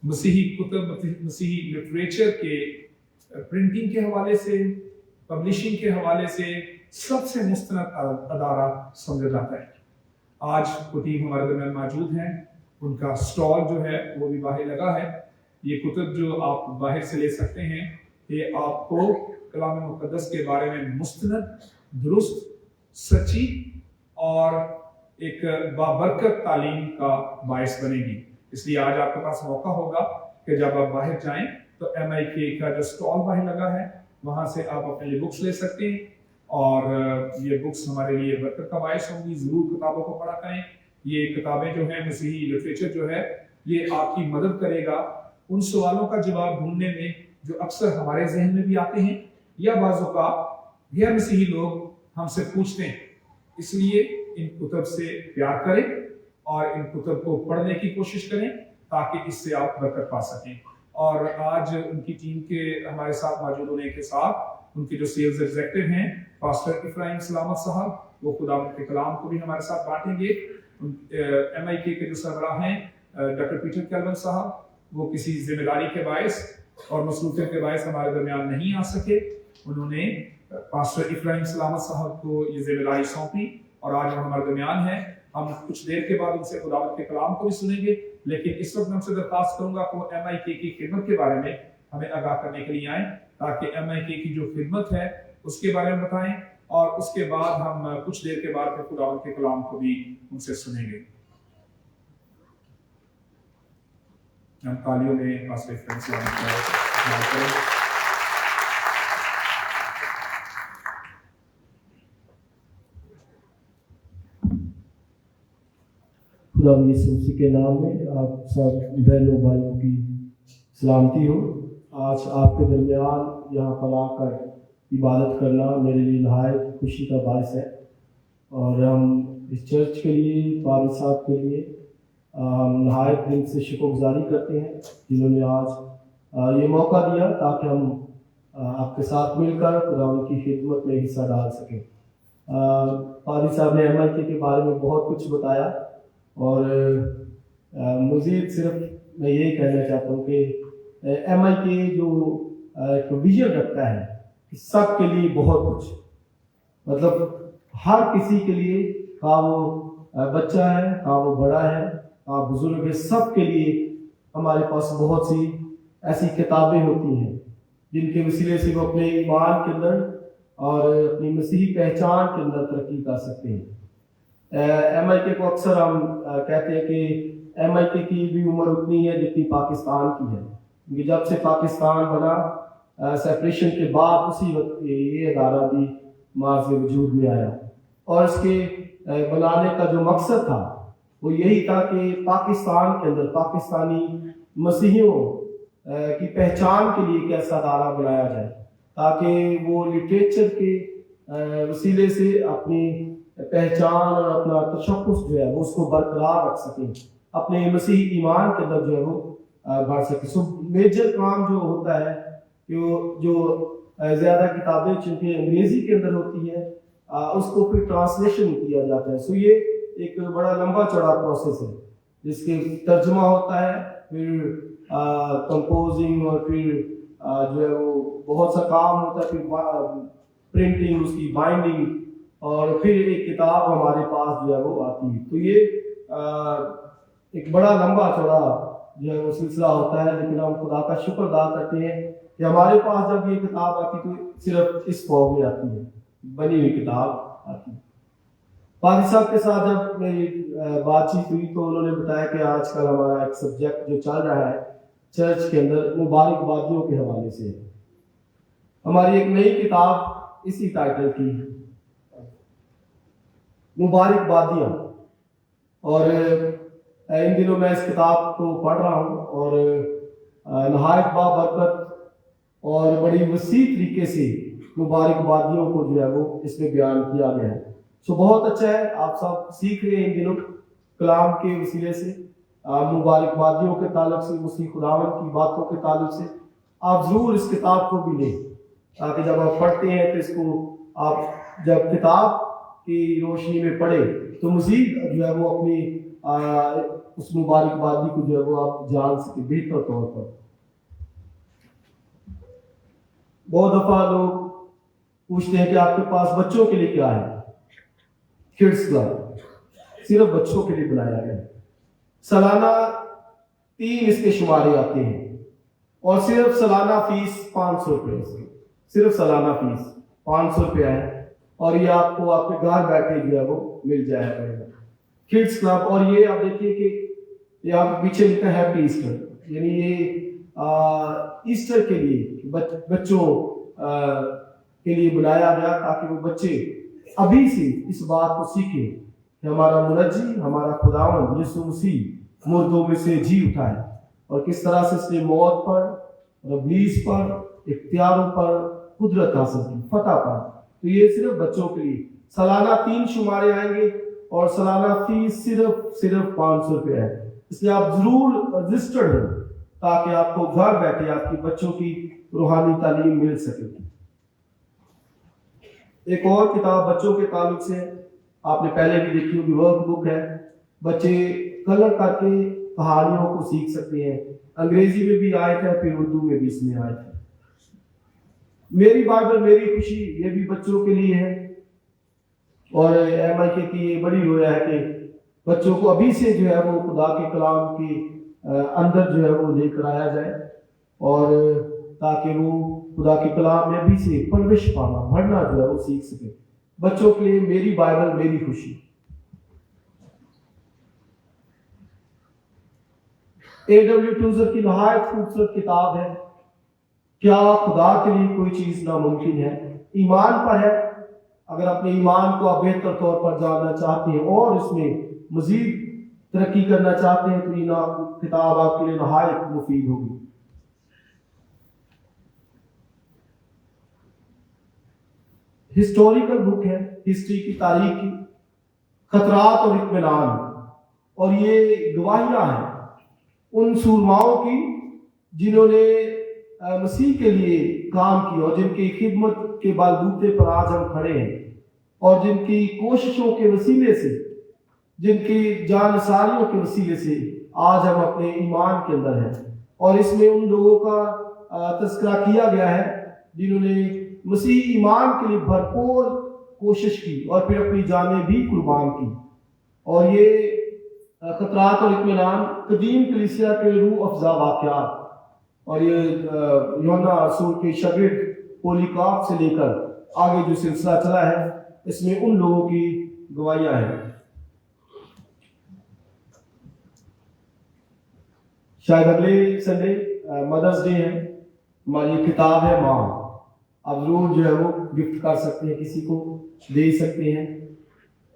S1: مسیحی کتب، مسیحی لٹریچر کے پرنٹنگ کے حوالے سے، پبلشنگ کے حوالے سے سب سے مستند ادارہ سمجھا جاتا ہے۔ آج وہ ٹیم ہمارے درمیان موجود ہیں، ان کا سٹال جو ہے وہ بھی باہر لگا ہے۔ یہ کتب جو آپ باہر سے لے سکتے ہیں، یہ آپ کو کلام مقدس کے بارے میں مستند، درست، سچی اور ایک بابرکت تعلیم کا باعث بنے گی۔ اس لیے آج آپ کے پاس موقع ہوگا کہ جب آپ باہر جائیں تو MIK کا جو سٹال باہر لگا ہے وہاں سے آپ اپنے لیے بکس لے سکتے ہیں، اور یہ بکس ہمارے لیے برکت کا باعث ہوں گی۔ ضرور کتابوں کو پڑھا کریں۔ یہ کتابیں جو ہیں، مسیحی لٹریچر جو ہے، یہ آپ کی مدد کرے گا ان سوالوں کا جواب ڈھونڈنے میں جو اکثر ہمارے ذہن میں بھی آتے ہیں یا بعض اوقات غیر مسیحی لوگ ہم سے پوچھتے ہیں۔ اس لیے ان کتب سے پیار کریں اور ان کتب کو پڑھنے کی کوشش کریں تاکہ اس سے آپ برکت پا سکیں۔ اور آج ان کی ٹیم کے ہمارے ساتھ موجود ہونے کے ساتھ ان کے جو سیلز ایگزیکٹو ہیں پاسٹر افراہیم سلامت صاحب، وہ خداوند کے کلام کو بھی ہمارے ساتھ بانٹیں گے۔ MIK کے جو سربراہ ہیں ڈاکٹر پیٹر کیلون صاحب، وہ کسی ذمہ داری کے باعث اور مصروفیت کے باعث ہمارے درمیان نہیں آ سکے۔ انہوں نے پاسٹر افراہیم سلامت صاحب کو یہ ذمہ داری سونپی اور آج وہ ہمارے درمیان ہیں۔ ہم کچھ دیر کے بعد ان سے خداوند کے کلام کو بھی سنیں گے، لیکن اس وقت میں ہم سے درخواست کروں گا کہ وہ MIK کی خدمت کے بارے میں ہمیں آگاہ کرنے کے لیے آئیں، تاکہ MIK کی جو خدمت ہے اس کے بارے میں بتائیں، اور اس کے بعد ہم کچھ دیر کے بعد پھر خداوند کے کلام کو بھی ان سے سنیں گے۔ ہم تالیوں میں پاسٹر افراہیم سلامت کا استعمال کریں۔
S3: خدا یسوع مسیح کے نام میں آپ سب بہنوں بھائیوں کی سلامتی ہو۔ آج آپ کے درمیان یہاں پر آ کر عبادت کرنا میرے لیے نہایت خوشی کا باعث ہے، اور ہم اس چرچ کے لیے، پادری صاحب کے لیے ہم نہایت دل سے شکر گزاری کرتے ہیں جنہوں نے آج یہ موقع دیا تاکہ ہم آپ کے ساتھ مل کر خدا ان کی خدمت میں حصہ ڈال سکیں۔ پادری صاحب نے MIK کے بارے میں بہت کچھ بتایا، اور مزید صرف میں یہی کہنا چاہتا ہوں کہ MIK جو ایک ویژن رکھتا ہے کہ سب کے لیے بہت کچھ، مطلب ہر کسی کے لیے، خواہ وہ بچہ ہے، خواہ وہ بڑا ہے، خواہ بزرگ ہے، سب کے لیے ہمارے پاس بہت سی ایسی کتابیں ہوتی ہیں جن کے وسیلے سے وہ اپنے ایمان کے اندر اور اپنی مسیحی پہچان کے اندر ترقی کر سکتے ہیں۔ MIK کو اکثر ہم کہتے ہیں کہ MIK کی بھی عمر اتنی ہے جتنی پاکستان کی ہے، کیونکہ جب سے پاکستان بنا، سیپریشن کے بعد اسی وقت یہ ادارہ بھی معاذ وجود میں آیا، اور اس کے بنانے کا جو مقصد تھا وہ یہی تھا کہ پاکستان کے اندر پاکستانی मसीहियों की पहचान के लिए एक ऐसा अदारा बनाया जाए ताकि वो लिटरेचर के वसीले से अपनी पहचान और अपना तशख़्ख़ुस जो है वो उसको बरकरार रख सकें, अपने मसीही ईमान के अंदर जो है वो बढ़ सके। सो मेजर काम जो होता है कि वो जो ज़्यादा किताबें चूँकि अंग्रेज़ी के अंदर होती है उसको फिर ट्रांसलेशन किया जाता है। सो ये एक बड़ा लंबा चौड़ा प्रोसेस है जिसके तर्जुमा होता है, फिर कंपोजिंग और फिर जो है वो बहुत सा काम होता है, फिर प्रिंटिंग, उसकी बाइंडिंग, और फिर एक किताब हमारे पास जो है वो आती है। तो ये एक बड़ा लंबा चौड़ा जो है वो सिलसिला होता है, लेकिन हम खुदा का शुक्र अदा करते हैं कि हमारे पास जब ये किताब आती तो सिर्फ इस फॉर्म में आती है, बनी हुई किताब आती है। पादी साहब के साथ जब मेरी बातचीत हुई तो उन्होंने बताया कि आजकल हमारा एक सब्जेक्ट जो चल रहा है चर्च के अंदर मुबारकबादियों के हवाले से है। हमारी एक नई किताब इसी टाइटल की है, मुबारकबादियाँ, और इन दिनों मैं इस किताब को पढ़ रहा हूँ और नहायत बाबरकत और बड़ी वसी तरीके से मुबारकबादियों को जो है वो इसमें बयान किया गया है। सो बहुत अच्छा है, आप सब सीख रहे हैं इन दिनों कलाम के वसीले से, मुबारकबादियों के ताल्लुक से, मसीह खुदावंद की बातों के ताल्लुक से। आप ज़रूर इस किताब को भी लें ताकि जब आप पढ़ते हैं तो इसको आप जब किताब की रोशनी में पढ़े तो मज़ीद जो है वो अपनी उस मुबारकबादी को जो है वो आप जान सके बेहतर तौर पर। बहुत दफ़ा लोग पूछते हैं कि आपके पास बच्चों के लिए क्या है। किड्स क्लब सिर्फ बच्चों के लिए बनाया गया है। सालाना 3 इसके शुमारे आते हैं और सिर्फ सालाना फीस 500 रुपये, सिर्फ सालाना फीस 500 रुपया है, और ये आपको आपके घर बैठे जो है वो मिल जाया करेगा। किड्स क्लब, और ये आप देखिए कि यहाँ पे पीछे लिखा है हैप्पी ईस्टर, यानी ये ईस्टर के लिए बच्चों के लिए बनाया गया ताकि वो बच्चे अभी से इस बात को सीखें कि हमारा मुनज्जी, हमारा खुदावंद यीशु मसीह मुर्दों में से जी उठा है और किस तरह से इसने मौत पर, इब्लीस पर, इख्तियारों पर कुदरत हासिल की, फतह पर। तो ये सिर्फ बच्चों के लिए सालाना 3 शुमारे आएंगे और सालाना फीस सिर्फ 500 रुपये है। इसलिए आप जरूर रजिस्टर्ड हो ताकि आपको घर बैठे आपके बच्चों की रूहानी तालीम मिल सके। एक और किताब बच्चों के ताल्लुक से आपने पहले भी देखी होगी, वर्क बुक है। बच्चे कलर करके कहानियों को सीख सकते हैं। अंग्रेजी में भी आए थे, फिर उर्दू में भी इसमें आए थे। मेरी बाइबल मेरी खुशी, ये भी बच्चों के लिए है, और MIK की ये बड़ी रोया है कि बच्चों को अभी से जो है वो खुदा के कलाम के अंदर जो है वो लेकर आया जाए, और ताकि वो खुदा के कलाम में भी से परवरिश पाना, पढ़ना जो है वो सीख सके। बच्चों के लिए मेरी बाइबल मेरी खुशी। A.W. टूजर की नहायत खूबसूरत किताब है, क्या खुदा के लिए कोई चीज नामुमकिन है। ईमान पर है। अगर अपने ईमान को आप बेहतर तौर पर जानना चाहते हैं और इसमें मजीद तरक्की करना चाहते हैं तो ये किताब आपके लिए नहायत मुफीद होगी। हिस्टोरिकल बुक है, हिस्ट्री की, तारीख की, खतरात और इत्मीनान, और ये गवाहियां हैं उन सूरमाओं की जिन्होंने मसीह के लिए काम किया और जिनकी खिदमत के बलबूते पर आज हम खड़े हैं, और जिनकी कोशिशों के वसीले से, जिनकी जानसारियों के वसीले से आज हम अपने ईमान के अंदर हैं। और इसमें उन लोगों का तज़किरा किया गया है जिन्होंने मसीह ईमान के लिए भरपूर कोशिश की और फिर अपनी जानें भी कुर्बान की। और ये खतरात और इत्मीनान कदीम कलीसिया के रूह अफ़ज़ा वाक़यात, और ये यूहन्ना रसूल के शागिर्द पोलीकार्प से लेकर आगे जो सिलसिला चला है, इसमें उन लोगों की गवाहियां हैं। शायद अगले संडे मदर्स डे है, हमारी किताब है माँ। आप जरूर जो है वो गिफ्ट कर सकते हैं, किसी को दे सकते हैं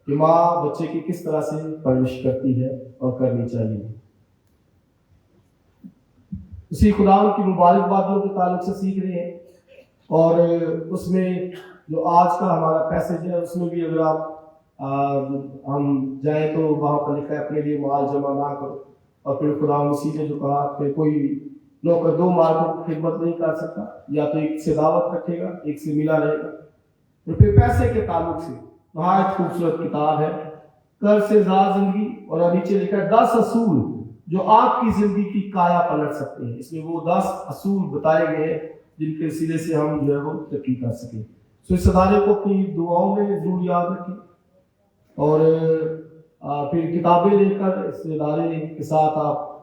S3: कि माँ बच्चे की किस तरह से परवरिश करती है और करनी चाहिए। उसी खुदावंद की मुबारकबादियों के ताल्लुक से सीख रहे हैं। और उसमें जो आज का हमारा पैसेज है उसमें भी अगर आप हम जाएं तो वहाँ पर लिखा है अपने लिए माल जमा ना करो। और फिर खुदा मसीह ने जो कहा कि कोई नौकर दो मालिकों की खिदमत नहीं कर सकता, या तो एक से दावत रखेगा एक से मिला रहेगा। और फिर पैसे के ताल्लुक से बहुत खूबसूरत किताब है, कर से ज़्यादा जिंदगी, और नीचे लिखा है 10 असूल जो आपकी जिंदगी की काया पलट सकते हैं। इसमें वो 10 असूल बताए गए हैं जिनके वसीले से हम जो है वो तरक्की कर सकें। तो इस अदारे को अपनी दुआओं में जरूर याद रखें और फिर किताबें लेकर इस अदारे के साथ आप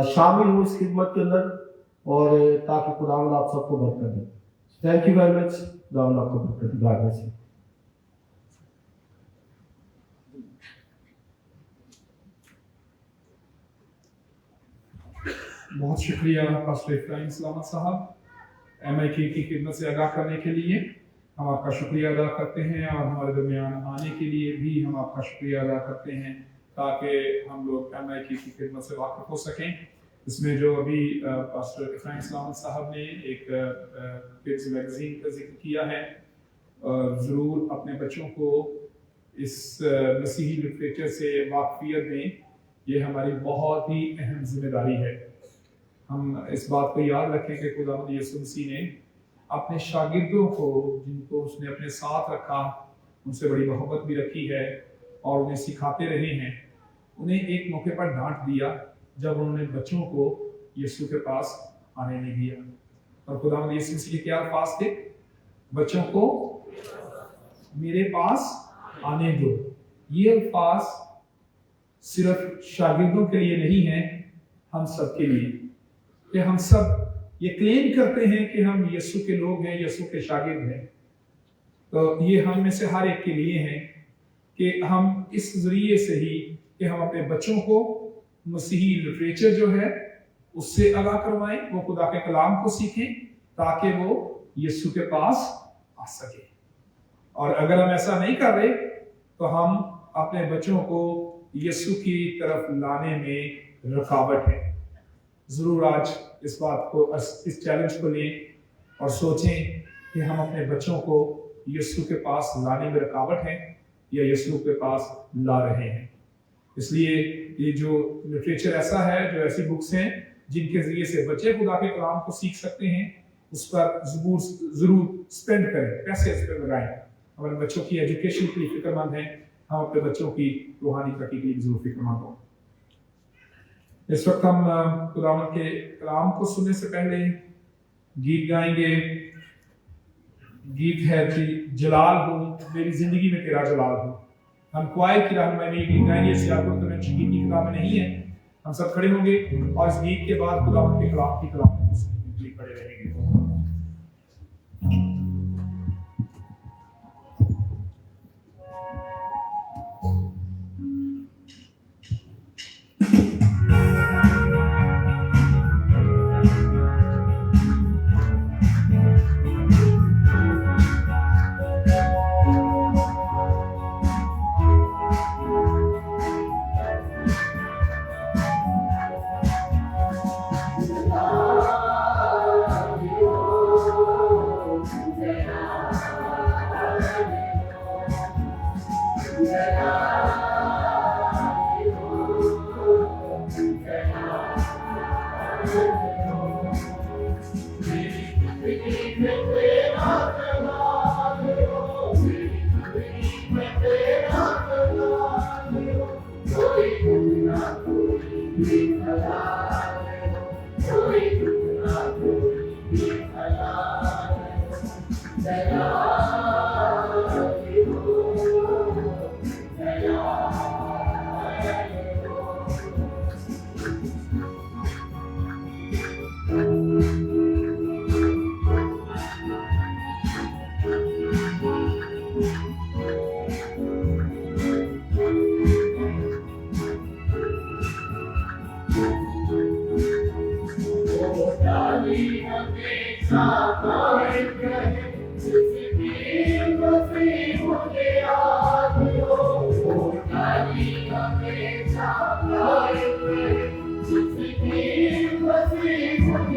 S3: शामिल हो इस खिदमत के अंदर, और ताकि खुदावंद आप सबको बरकत दे। Thank you very much. खुदावंद आपको बरकत दे। God bless you.
S1: बहुत शुक्रिया पास्टर इब्राहिम सलामत साहब MIK की खिदमत से आगाह करने के लिए। हम आपका शुक्रिया अदा करते हैं और हमारे दरमियान आने के लिए भी हम आपका शुक्रिया अदा करते हैं, ताकि हम लोग MIK की खिदमत से वाकिफ हो सकें। इसमें जो अभी पास्टर इब्राहिम सलामत साहब ने एक किड्स मैगजीन का जिक्र किया है, ज़रूर अपने बच्चों को इस मसीही लिटरेचर से वाकफियत दें। ये हमारी बहुत ही अहम जिम्मेदारी है। हम इस बात को याद रखें कि खुदावंद यीशु मसीह ने अपने शागिर्दों को, जिनको उसने अपने साथ रखा, उनसे बड़ी मोहब्बत भी रखी है और उन्हें सिखाते रहे हैं। उन्हें एक मौके पर डांट दिया जब उन्होंने बच्चों को यीशु के पास आने नहीं दिया। और खुदावंद यीशु मसीह के क्या अल्फाज थे? बच्चों को मेरे पास आने दो। ये अल्फाज सिर्फ शागिर्दों के लिए नहीं है, हम सब के लिए। कि हम सब ये क्लेम करते हैं कि हम यीशु के लोग हैं, यीशु के शागिर्द हैं। तो ये हम में से हर एक के लिए हैं कि हम इस जरिए से ही कि हम अपने बच्चों को मसीही लिटरेचर जो है उससे आगाह करवाएं, वो खुदा के कलाम को सीखें ताकि वो यीशु के पास आ सके। और अगर हम ऐसा नहीं कर रहे तो हम अपने बच्चों को यीशु की तरफ लाने में रुकावट है। जरूर आज इस बात को, इस चैलेंज को लें और सोचें कि हम अपने बच्चों को यीशु के पास लाने में रुकावट है या यीशु के पास ला रहे हैं। इसलिए ये जो लिटरेचर ऐसा है, जो ऐसी बुक्स हैं जिनके जरिए से बच्चे खुदा के कलाम को सीख सकते हैं, उस पर जरूर स्पेंड करें, पैसे इस पर लगाएं। हमारे बच्चों की एजुकेशन के लिए फिक्रमंद हैं, हम अपने बच्चों की रूहानी तरक्की के लिए जरूर फिक्रमंद हों। इस वक्त हम खुदावंद के कलाम को सुनने से पहले गीत गाएंगे। गीत है कि जलाल हो मेरी जिंदगी में तेरा जलाल हो। हम क्वायर की रहनुमाई में ये गीत गाएंगे। सियासत कन्वेंशन गीत की किताब में नहीं है। हम सब खड़े होंगे और इस गीत के बाद खुदावंद के कलाम की कलाम को सुनने के लिए खड़े रहेंगे।
S4: Thank you.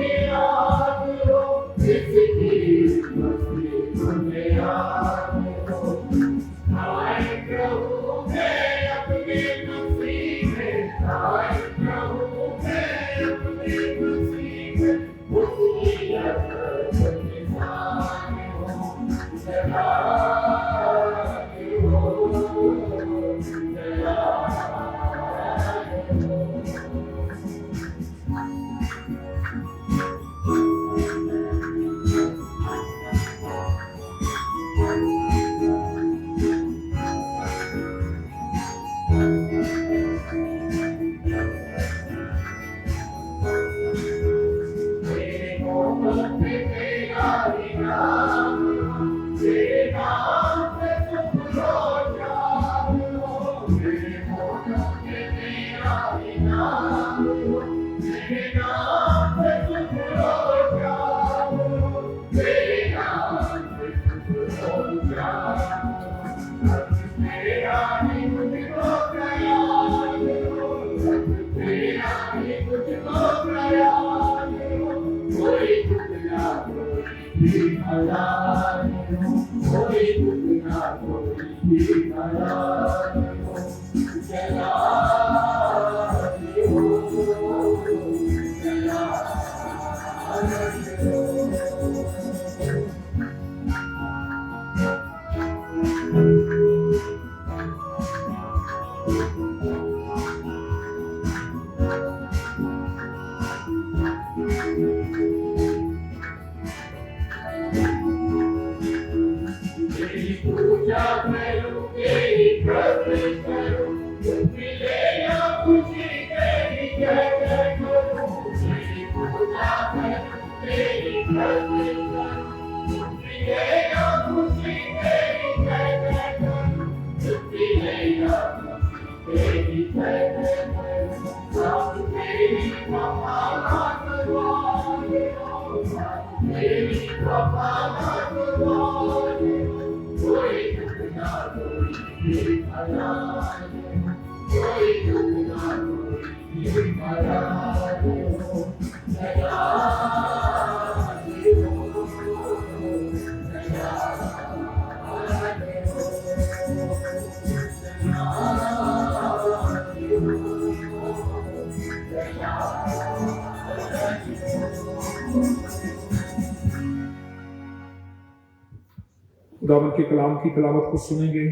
S1: खुदावंद के कलाम की तिलावत को सुनेंगे।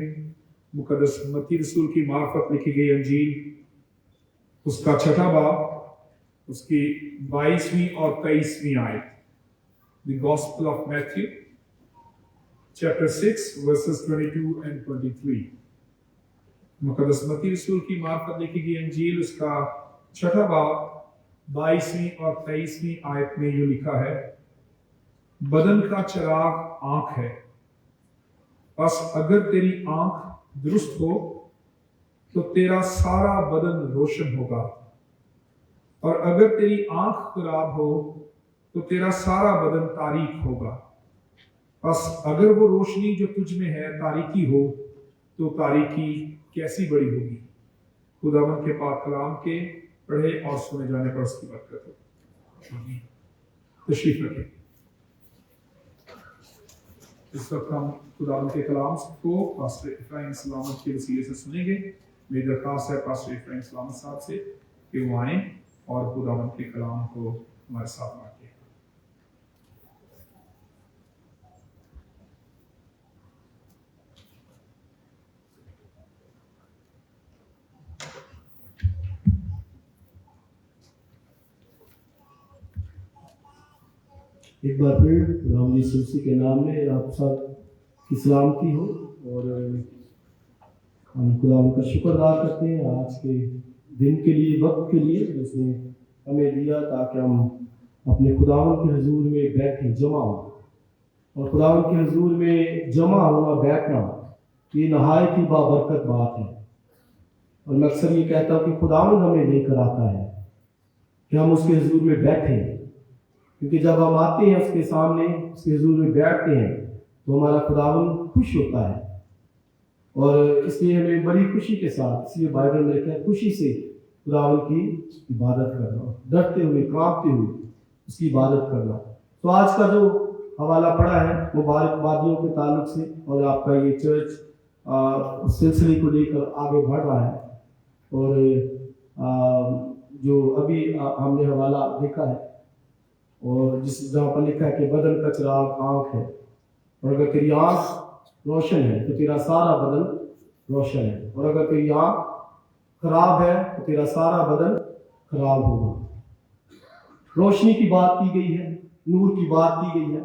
S1: मुकद्दस मत्ती रसूल की मार्फत लिखी गई अंजील उसका 6वां बाब उसकी 22वीं और 23वीं आयत। The Gospel of Matthew chapter 6 verses 22 and 23। मुकद्दस मत्ती रसूल की मार्फत लिखी गई अंजील उसका 6वां बाब 22वीं और 23वीं आयत में ये लिखा है, बदन का चिराग आंख है, बस अगर तेरी आंख दुरुस्त हो तो तेरा सारा बदन रोशन होगा, और अगर तेरी आंख खराब हो तो तेरा सारा बदन तारीक होगा। बस अगर वो रोशनी जो तुझ में है तारीकी हो तो तारीकी कैसी बड़ी होगी। खुदावंद के पाक कलाम के पढ़े और सुने जाने पर उसकी बरकत हो। तशरीफ रखें। इस वक्त हम खुदावंद के कलाम को पास्टर इफ्राहिम सलामत के वसीले से सुनेंगे। मेरी दरख्वास्त है पास्टर इफ्राहिम सलामत साहब से कि वो आए और खुदावंद के कलाम को हमारे साथ बांटें।
S3: एक बार फिर खुदावंद यीशु मसीह के नाम में आप सब की सलामती हो, और हम खुदावंद का शुक्र अदा करते हैं आज के दिन के लिए, वक्त के लिए जिसने हमें दिया ताकि हम अपने खुदावंद के हुजूर में बैठें, जमा हो। और खुदावंद के हुजूर में जमा होना, बैठना, ये नहायत ही बाबरकत बात है। और मैं अक्सर ये कहता हूँ कि खुदावंद हमें लेकर आता है कि हम उसके हुजूर में बैठें, क्योंकि जब हम आते हैं उसके सामने, उसके हुजूर में बैठते हैं तो हमारा खुदावंद खुश होता है। और इसलिए हमें बड़ी खुशी के साथ, इसलिए बाइबल में लिखा है, खुशी से खुदावंद की इबादत करना, डरते हुए कांपते हुए उसकी इबादत करना। तो आज का जो हवाला पड़ा है मुबारकबादियों के ताल्लुक से, और आपका ये चर्च उस सिलसिले को लेकर आगे बढ़ रहा है। और जो अभी हमने हवाला देखा है, और जिस जहाँ पर लिखा है कि बदन का चिराग आँख है, और अगर तेरी आँख रोशन है तो तेरा सारा बदन रोशन है, और अगर तेरी आँख खराब है तो तेरा सारा बदन खराब होगा। रोशनी की बात की गई है, नूर की बात की गई है।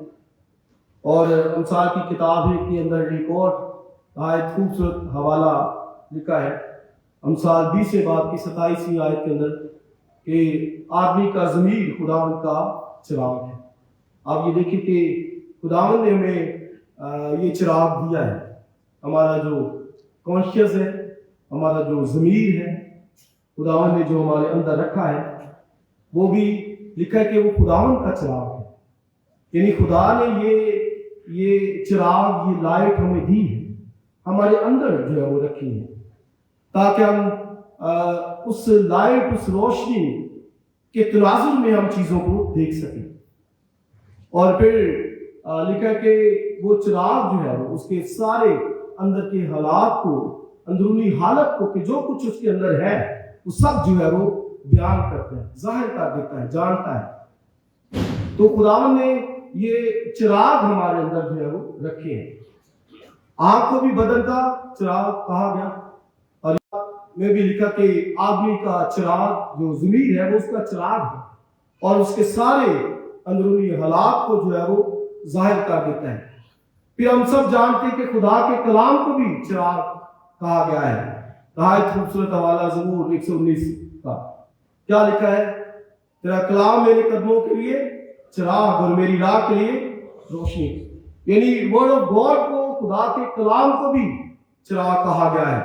S3: और अमसाल की किताब के अंदर एक और आयत खूबसूरत हवाला लिखा है, अमसाल 20 बाब की 27वीं आयत के अंदर कि आदमी का ज़मीर खुदावंद का चिराग है। آپ یہ دیکھیں کہ خداوند نے ہمیں یہ چراغ دیا ہے. ہمارا جو کانشیس ہے, ہمارا جو ضمیر ہے, خداوند نے جو ہمارے اندر رکھا ہے, وہ بھی لکھا ہے کہ وہ خداوند کا چراغ ہے. یعنی خدا نے یہ چراغ, یہ لائٹ ہمیں دی ہے, ہمارے اندر جو ہے وہ رکھی ہے, تاکہ ہم اس لائٹ, اس روشنی کے تناظر میں ہم چیزوں کو دیکھ سکیں. اور پھر لکھا ہے کہ وہ چراغ جو ہے وہ اس کے سارے اندر کے حالات کو, اندرونی حالت کو, کہ جو کچھ اس کے اندر ہے وہ سب جو ہے وہ بیان کرتا ہے, ظاہر کر دیتا ہے, جانتا ہے. تو خداوند نے یہ چراغ ہمارے اندر جو ہے وہ رکھے ہیں. آنکھ کو بھی بدن کا چراغ کہا گیا, اور میں بھی لکھا کہ آدمی کا چراغ جو ضمیر ہے وہ اس کا چراغ ہے, اور اس کے سارے اندرونی حالات کو جو ہے وہ ظاہر کر دیتا ہے. پھر ہم سب جانتے ہیں کہ خدا کے کلام کو بھی چراغ کہا گیا ہے. نہایت خوبصورت حوالہ زبور 119 کا کیا لکھا ہے؟ تیرا کلام میرے قدموں کے لیے چراغ اور میری راہ کے لیے روشنی. یعنی ورڈ آف گاڈ کو, خدا کے کلام کو بھی چراغ کہا گیا ہے.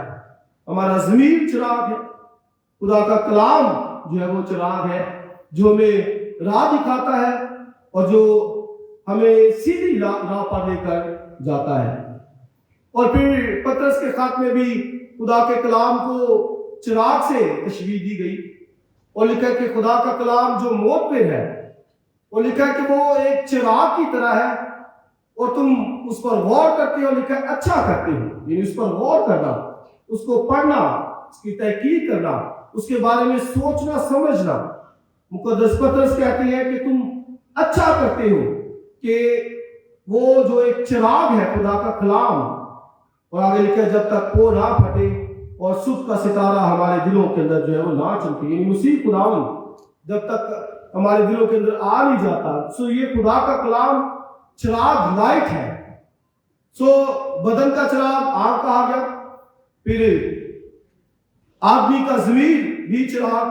S3: ہمارا ضمیر چراغ ہے, خدا کا کلام جو ہے وہ چراغ ہے, جو ہمیں راہ دکھاتا ہے اور جو ہمیں سیدھی راہ پر لے کر جاتا ہے. اور پھر پطرس کے خط میں بھی خدا کے کلام کو چراغ سے تشبیہ دی گئی, اور لکھا ہے کہ خدا کا کلام جو موت پہ ہے, اور لکھا ہے کہ وہ ایک چراغ کی طرح ہے, اور تم اس پر غور کرتے ہو. لکھا ہے اچھا کرتے ہو, یعنی اس پر غور کرنا, اس کو پڑھنا, اس کی تحقیق کرنا, اس کے بارے میں سوچنا سمجھنا. مقدس پطرس کہتے ہیں کہ تم اچھا کرتے ہو کہ وہ جو ایک چراغ ہے خدا کا کلام, اور آگے لکھا ہے جب تک وہ نہ پھٹے اور صبح کا ستارہ ہمارے دلوں کے اندر جو ہے وہ نہ چمکے. یعنی مسیح خداوند جب تک ہمارے دلوں کے اندر آ نہیں جاتا. سو یہ خدا کا کلام چراغ, لائٹ ہے. سو بدن کا چراغ آنکھ کہا گیا, پھر آدمی کا ضمیر بھی چراغ,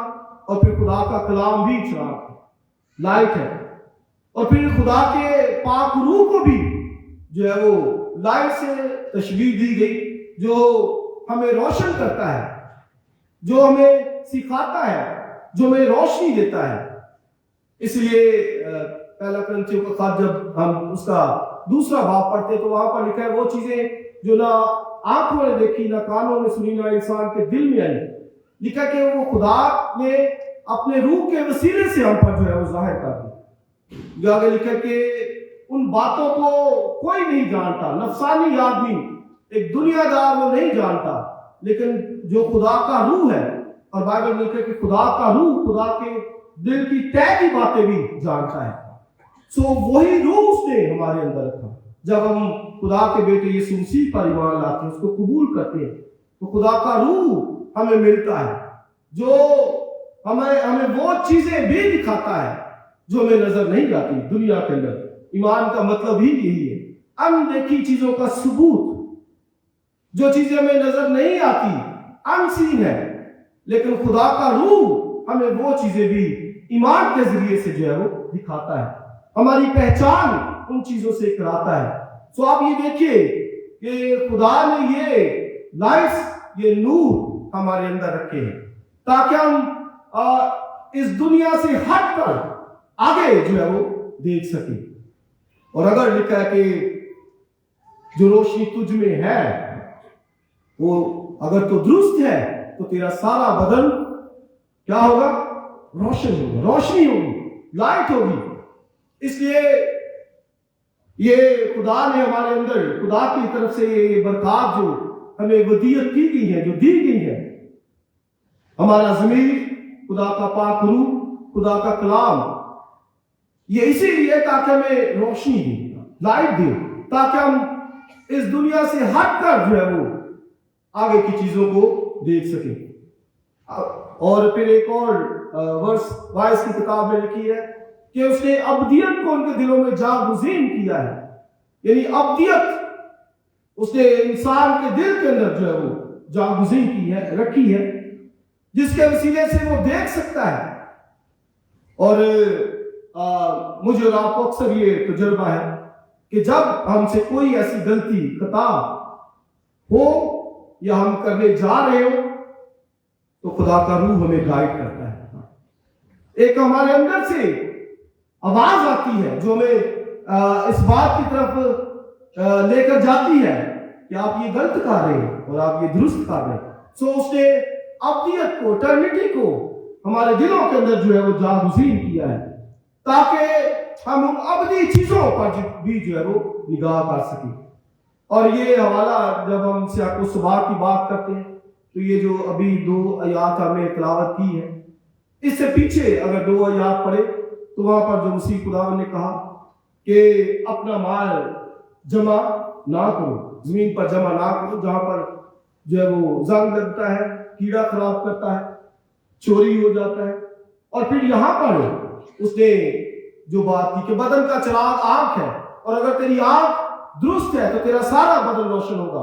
S3: اور پھر خدا کا کلام بھی چراغ, لائٹ ہے. اور پھر خدا کے پاک روح کو بھی جو ہے وہ لائٹ سے تشبیہ دی گئی, جو ہمیں روشن کرتا ہے, جو ہمیں سکھاتا ہے, جو ہمیں روشنی دیتا ہے. اس لیے پہلا کرنتھیوں کا خط جب ہم اس کا دوسرا باب پڑھتے تو وہاں پر لکھا ہے وہ چیزیں جو نہ آنکھوں نے دیکھی, نہ کانوں نے سنی, نہ انسان کے دل میں آئی. لکھا کہ وہ خدا نے اپنے روح کے وسیلے سے ہم پر جو ہے وہ ظاہر کر دی. جو آگے لکھا کہ ان باتوں کو کوئی نہیں جانتا, نفسانی آدمی, ایک دنیا دار وہ نہیں جانتا, لیکن جو خدا کا روح ہے, اور بائبل میں لکھا کہ خدا کا روح خدا کے دل کی تہ کی باتیں بھی جانتا ہے. سو وہی روح اس نے ہمارے اندر رکھا. جب ہم خدا کے بیٹے یسوع مسیح پر ایمان لاتے ہیں, اس کو قبول کرتے ہیں, تو خدا کا روح ہمیں ملتا ہے, جو ہمیں وہ چیزیں بھی دکھاتا ہے جو ہمیں نظر نہیں آتی دنیا کے اندر. ایمان کا مطلب ہی یہی ہے, اندیکھی چیزوں کا ثبوت. جو چیزیں ہمیں نظر نہیں آتی, ان سین ہے, لیکن خدا کا روح ہمیں وہ چیزیں بھی ایمان کے ذریعے سے جو ہے وہ دکھاتا ہے, ہماری پہچان ان چیزوں سے کراتا ہے. سو آپ یہ دیکھیے کہ خدا نے یہ لائٹس, یہ نور ہمارے اندر رکھے ہیں تاکہ ہم اس دنیا سے ہٹ کر آگے جو ہے وہ دیکھ سکیں. اور اگر لکھا ہے کہ جو روشنی تجھ میں ہے وہ اگر تو درست ہے تو تیرا سارا بدن کیا ہوگا؟ روشن ہوگا, روشنی ہوگی, لائٹ ہوگی. اس لیے یہ خدا نے ہمارے اندر, خدا کی طرف سے یہ برکات جو ہمیں ودیعت کی گئی ہے, جو دی گئی ہے, ہمارا ضمیر, خدا کا پاک روح, خدا کا کلام, یہ اسی لیے تاکہ ہمیں روشنی دے, لائٹ دے, تاکہ ہم اس دنیا سے ہٹ کر جو ہے وہ آگے کی چیزوں کو دیکھ سکیں. اور پھر ایک اور ورس وائس کی کتاب میں لکھی ہے کہ اس نے ابدیت کو ان کے دلوں میں جاگزین کیا ہے. یعنی ابدیت اس نے انسان کے دل کے اندر جو ہے وہ جاگزین کی ہے, رکھی ہے, جس کے وسیلے سے وہ دیکھ سکتا ہے. اور मुझे और आपको अक्सर ये तजुर्बा है कि जब हमसे कोई ऐसी गलती खता हो या हम करने जा रहे हो तो खुदा का रूह हमें गाइड करता है। एक हमारे अंदर से आवाज आती है जो हमें इस बात की तरफ लेकर जाती है कि आप ये गलत कर रहे हैं और आप ये दुरुस्त कर रहे हैं। सो उसने अब्दियत को, इटर्निटी को हमारे दिलों के अंदर जो है वो जागुज़ीन किया है ताकि हम उन अबदी चीजों पर भी जो है वो निगाह कर सकें। और ये हवाला जब हम से आपको सुबह की बात करते हैं तो ये जो अभी 2 आयात हमने तिलावत की है, इससे पीछे अगर 2 आयात पढ़े तो वहां पर जो मसीह खुदा ने कहा कि अपना माल जमा ना करो, जमीन पर जमा ना करो जहां पर जो है वो जंग लगता है, कीड़ा खराब करता है, चोरी हो जाता है। और फिर यहाँ पर उसने जो बात की कि बदन का चिराग आंख है और अगर तेरी आंख दुरुस्त है तो तेरा सारा बदन रोशन होगा,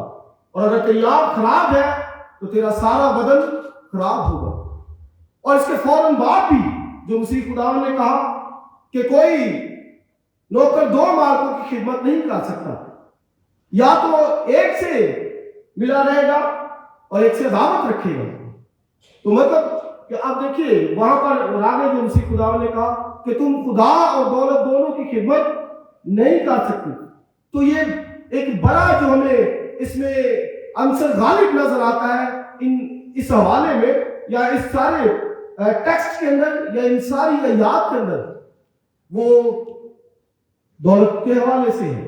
S3: और अगर तेरी आंख खराब है तो तेरा सारा बदन खराब होगा। और इसके फौरन बाद भी जो मसीह खुदा ने कहा कि कोई नौकर 2 मालिकों की खिदमत नहीं कर सकता, या तो एक से मिला रहेगा और एक से दावत रखेगा। तो मतलब कि आप देखिए वहां पर आगे जो मसीह खुदा ने कहा कि तुम खुदा और दौलत दोनों की खिदमत नहीं कर सकते। तो ये एक बड़ा जो हमें इसमें अंसर गालिब नजर आता है इस हवाले में या इस सारे टेक्स्ट के अंदर या इन सारी आयात के अंदर, वो दौलत के हवाले से है।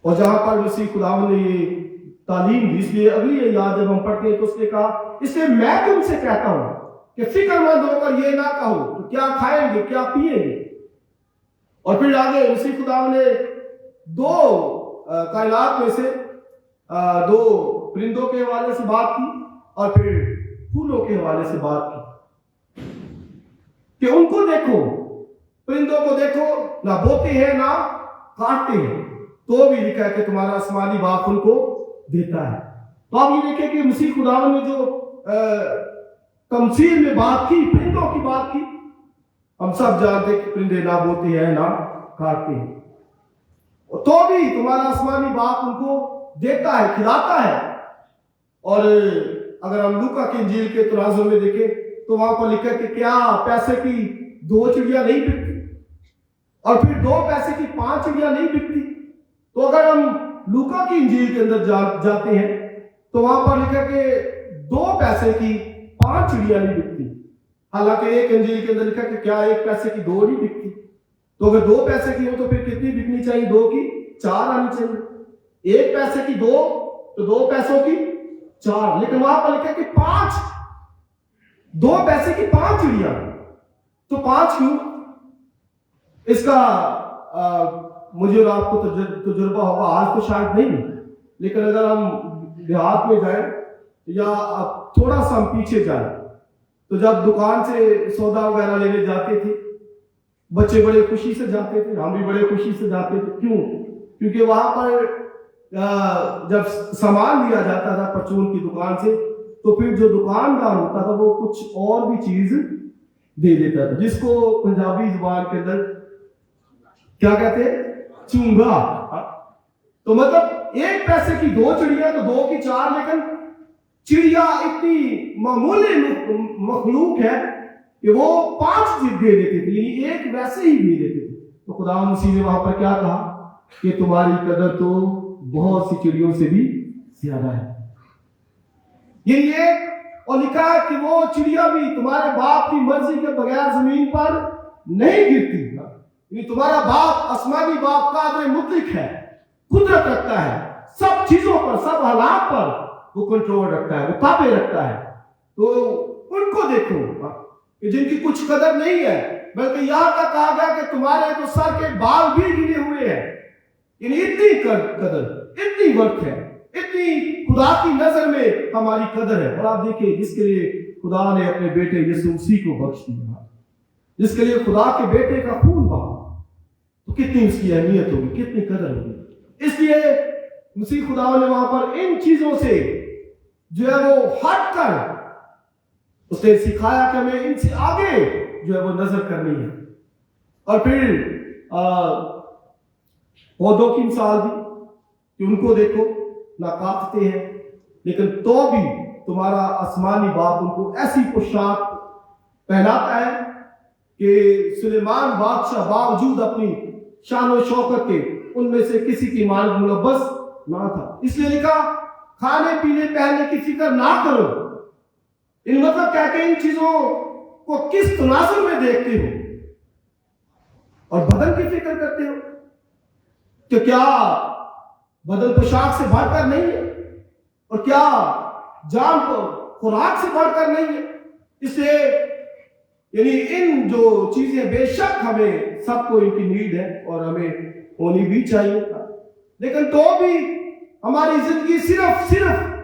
S3: और जहां पर मसीह खुदा ने ये तालीम दी, इसलिए अगली आयात जब हम पढ़ते हैं तो उसने कहा इसलिए मैं तुमसे कहता हूं कि फिक्रमंद होकर ये ना कहो तो क्या खाएंगे क्या पिएंगे। और फिर आगे मसीह खुदा ने 2 कायनात में से 2 परिंदों के हवाले से बात की और फिर फूलों के हवाले से बात की कि उनको देखो, परिंदों को देखो, ना बोते हैं ना काटते हैं तो भी लिखा है कि तुम्हारा आसमानी बाप उनको देता है। तो आप ये देखें कि मसीह खुदा ने जो तमसील में बात की, परिंदों की बात की, हम सब जानते हैं कि परिंदे ना बोते हैं ना काटते हैं, तो भी तुम्हारा आसमानी बाप उनको देता है, खिलाता है। और अगर हम लूका की इंजील के तराजू में देखें तो वहां पर लिखा है कि क्या पैसे की 2 चिड़िया नहीं बिकती और फिर 2 पैसे की 5 चिड़िया नहीं बिकती। तो अगर हम लूका की इंजील के अंदर जाते हैं तो वहां पर लिखा है कि 2 पैसे की 5 चिड़िया नहीं बिकती। हालांकि एक इंजील के अंदर लिखा है कि क्या 1 पैसे की 2 नहीं बिकती। तो अगर 2 पैसे की हो तो फिर कितनी बिकनी चाहिए? 2 की 4 आनी चाहिए। 1 पैसे की 2 तो 2 पैसों की 4, लेकिन वहां पर लिखा है कि 5, 2 पैसे की 5 चिड़िया। तो 5 क्यों? इसका मुझे और आपको तजुर्बा होगा, आज तो शायद नहीं, लेकिन अगर हम देहात में जाए या थोड़ा सा हम पीछे जाए तो जब दुकान से सौदा वगैरह लेने जाते थे बच्चे बड़े खुशी से जाते थे, हम भी बड़े खुशी से जाते थे। क्यों? क्योंकि वहां पर जब सामान लिया जाता था परचून की दुकान से तो फिर जो दुकानदार होता था वो कुछ और भी चीज दे देता था, जिसको पंजाबी जुबान के अंदर क्या कहते हैं? चूंगा। तो मतलब 1 पैसे की 2 चिड़िया तो 2 की 4, लेकिन चिड़िया इतनी मामूली मखलूक है कि वो 5 दे देते थे, यानी 1 वैसे ही दे देते थे। तो खुदा मसीह ने वहां पर क्या कहा कि तुम्हारी कदर तो बहुत सी चिड़ियों से भी ज्यादा है। ये और लिखा है कि वो चिड़िया भी तुम्हारे बाप की मर्जी के बगैर जमीन पर नहीं गिरती। तुम्हारा बाप, आसमानी बाप कादर मुतलक है, कुदरत रखता है, सब चीजों पर, सब हालात पर वो कंट्रोल रखता है, वो काबे रखता है। तो उनको देखो कि जिनकी कुछ कदर नहीं है, बल्कि यहां तक कहा गया कि तुम्हारे तो सर के बाल भी गिरे हुए हैं। यानी इतनी कदर, इतनी वर्थ है, इतनी खुदा की नजर में हमारी कदर है। और आप देखिए जिसके लिए खुदा ने अपने बेटे यीशु मसीह को बख्श दिया, जिसके लिए खुदा के बेटे का खून बहा, तो कितनी उसकी अहमियत होगी, कितनी कदर होगी। इसलिए मसीह खुदा ने वहां पर इन चीजों से जो है वो हट कर उसने सिखाया कि हमें इनसे आगे जो है वो नजर करनी है। اور پھر پودوں کی مثال دی کہ ان کو دیکھو نہ کاٹتے ہیں لیکن تو بھی تمہارا آسمانی باپ ان کو ایسی پوشاک پہناتا ہے کہ سلیمان بادشاہ باوجود اپنی شان و شوکت کے ان میں سے کسی کی مان ملبس نہ تھا. اس لیے لکھا کھانے پینے پہننے کی فکر نہ کرو. ان مطلب کیا کہ ان چیزوں کو کس تناظر میں دیکھتے ہو اور بدن کی فکر کرتے ہو کہ کیا بدن پوشاک سے بڑھ کر نہیں ہے اور کیا جان کو خوراک سے بڑھ کر نہیں ہے. اس لیے یعنی ان جو چیزیں بے شک ہمیں سب کو ان کی نیڈ ہے اور ہمیں ہونی بھی چاہیے, لیکن تو بھی ہماری زندگی صرف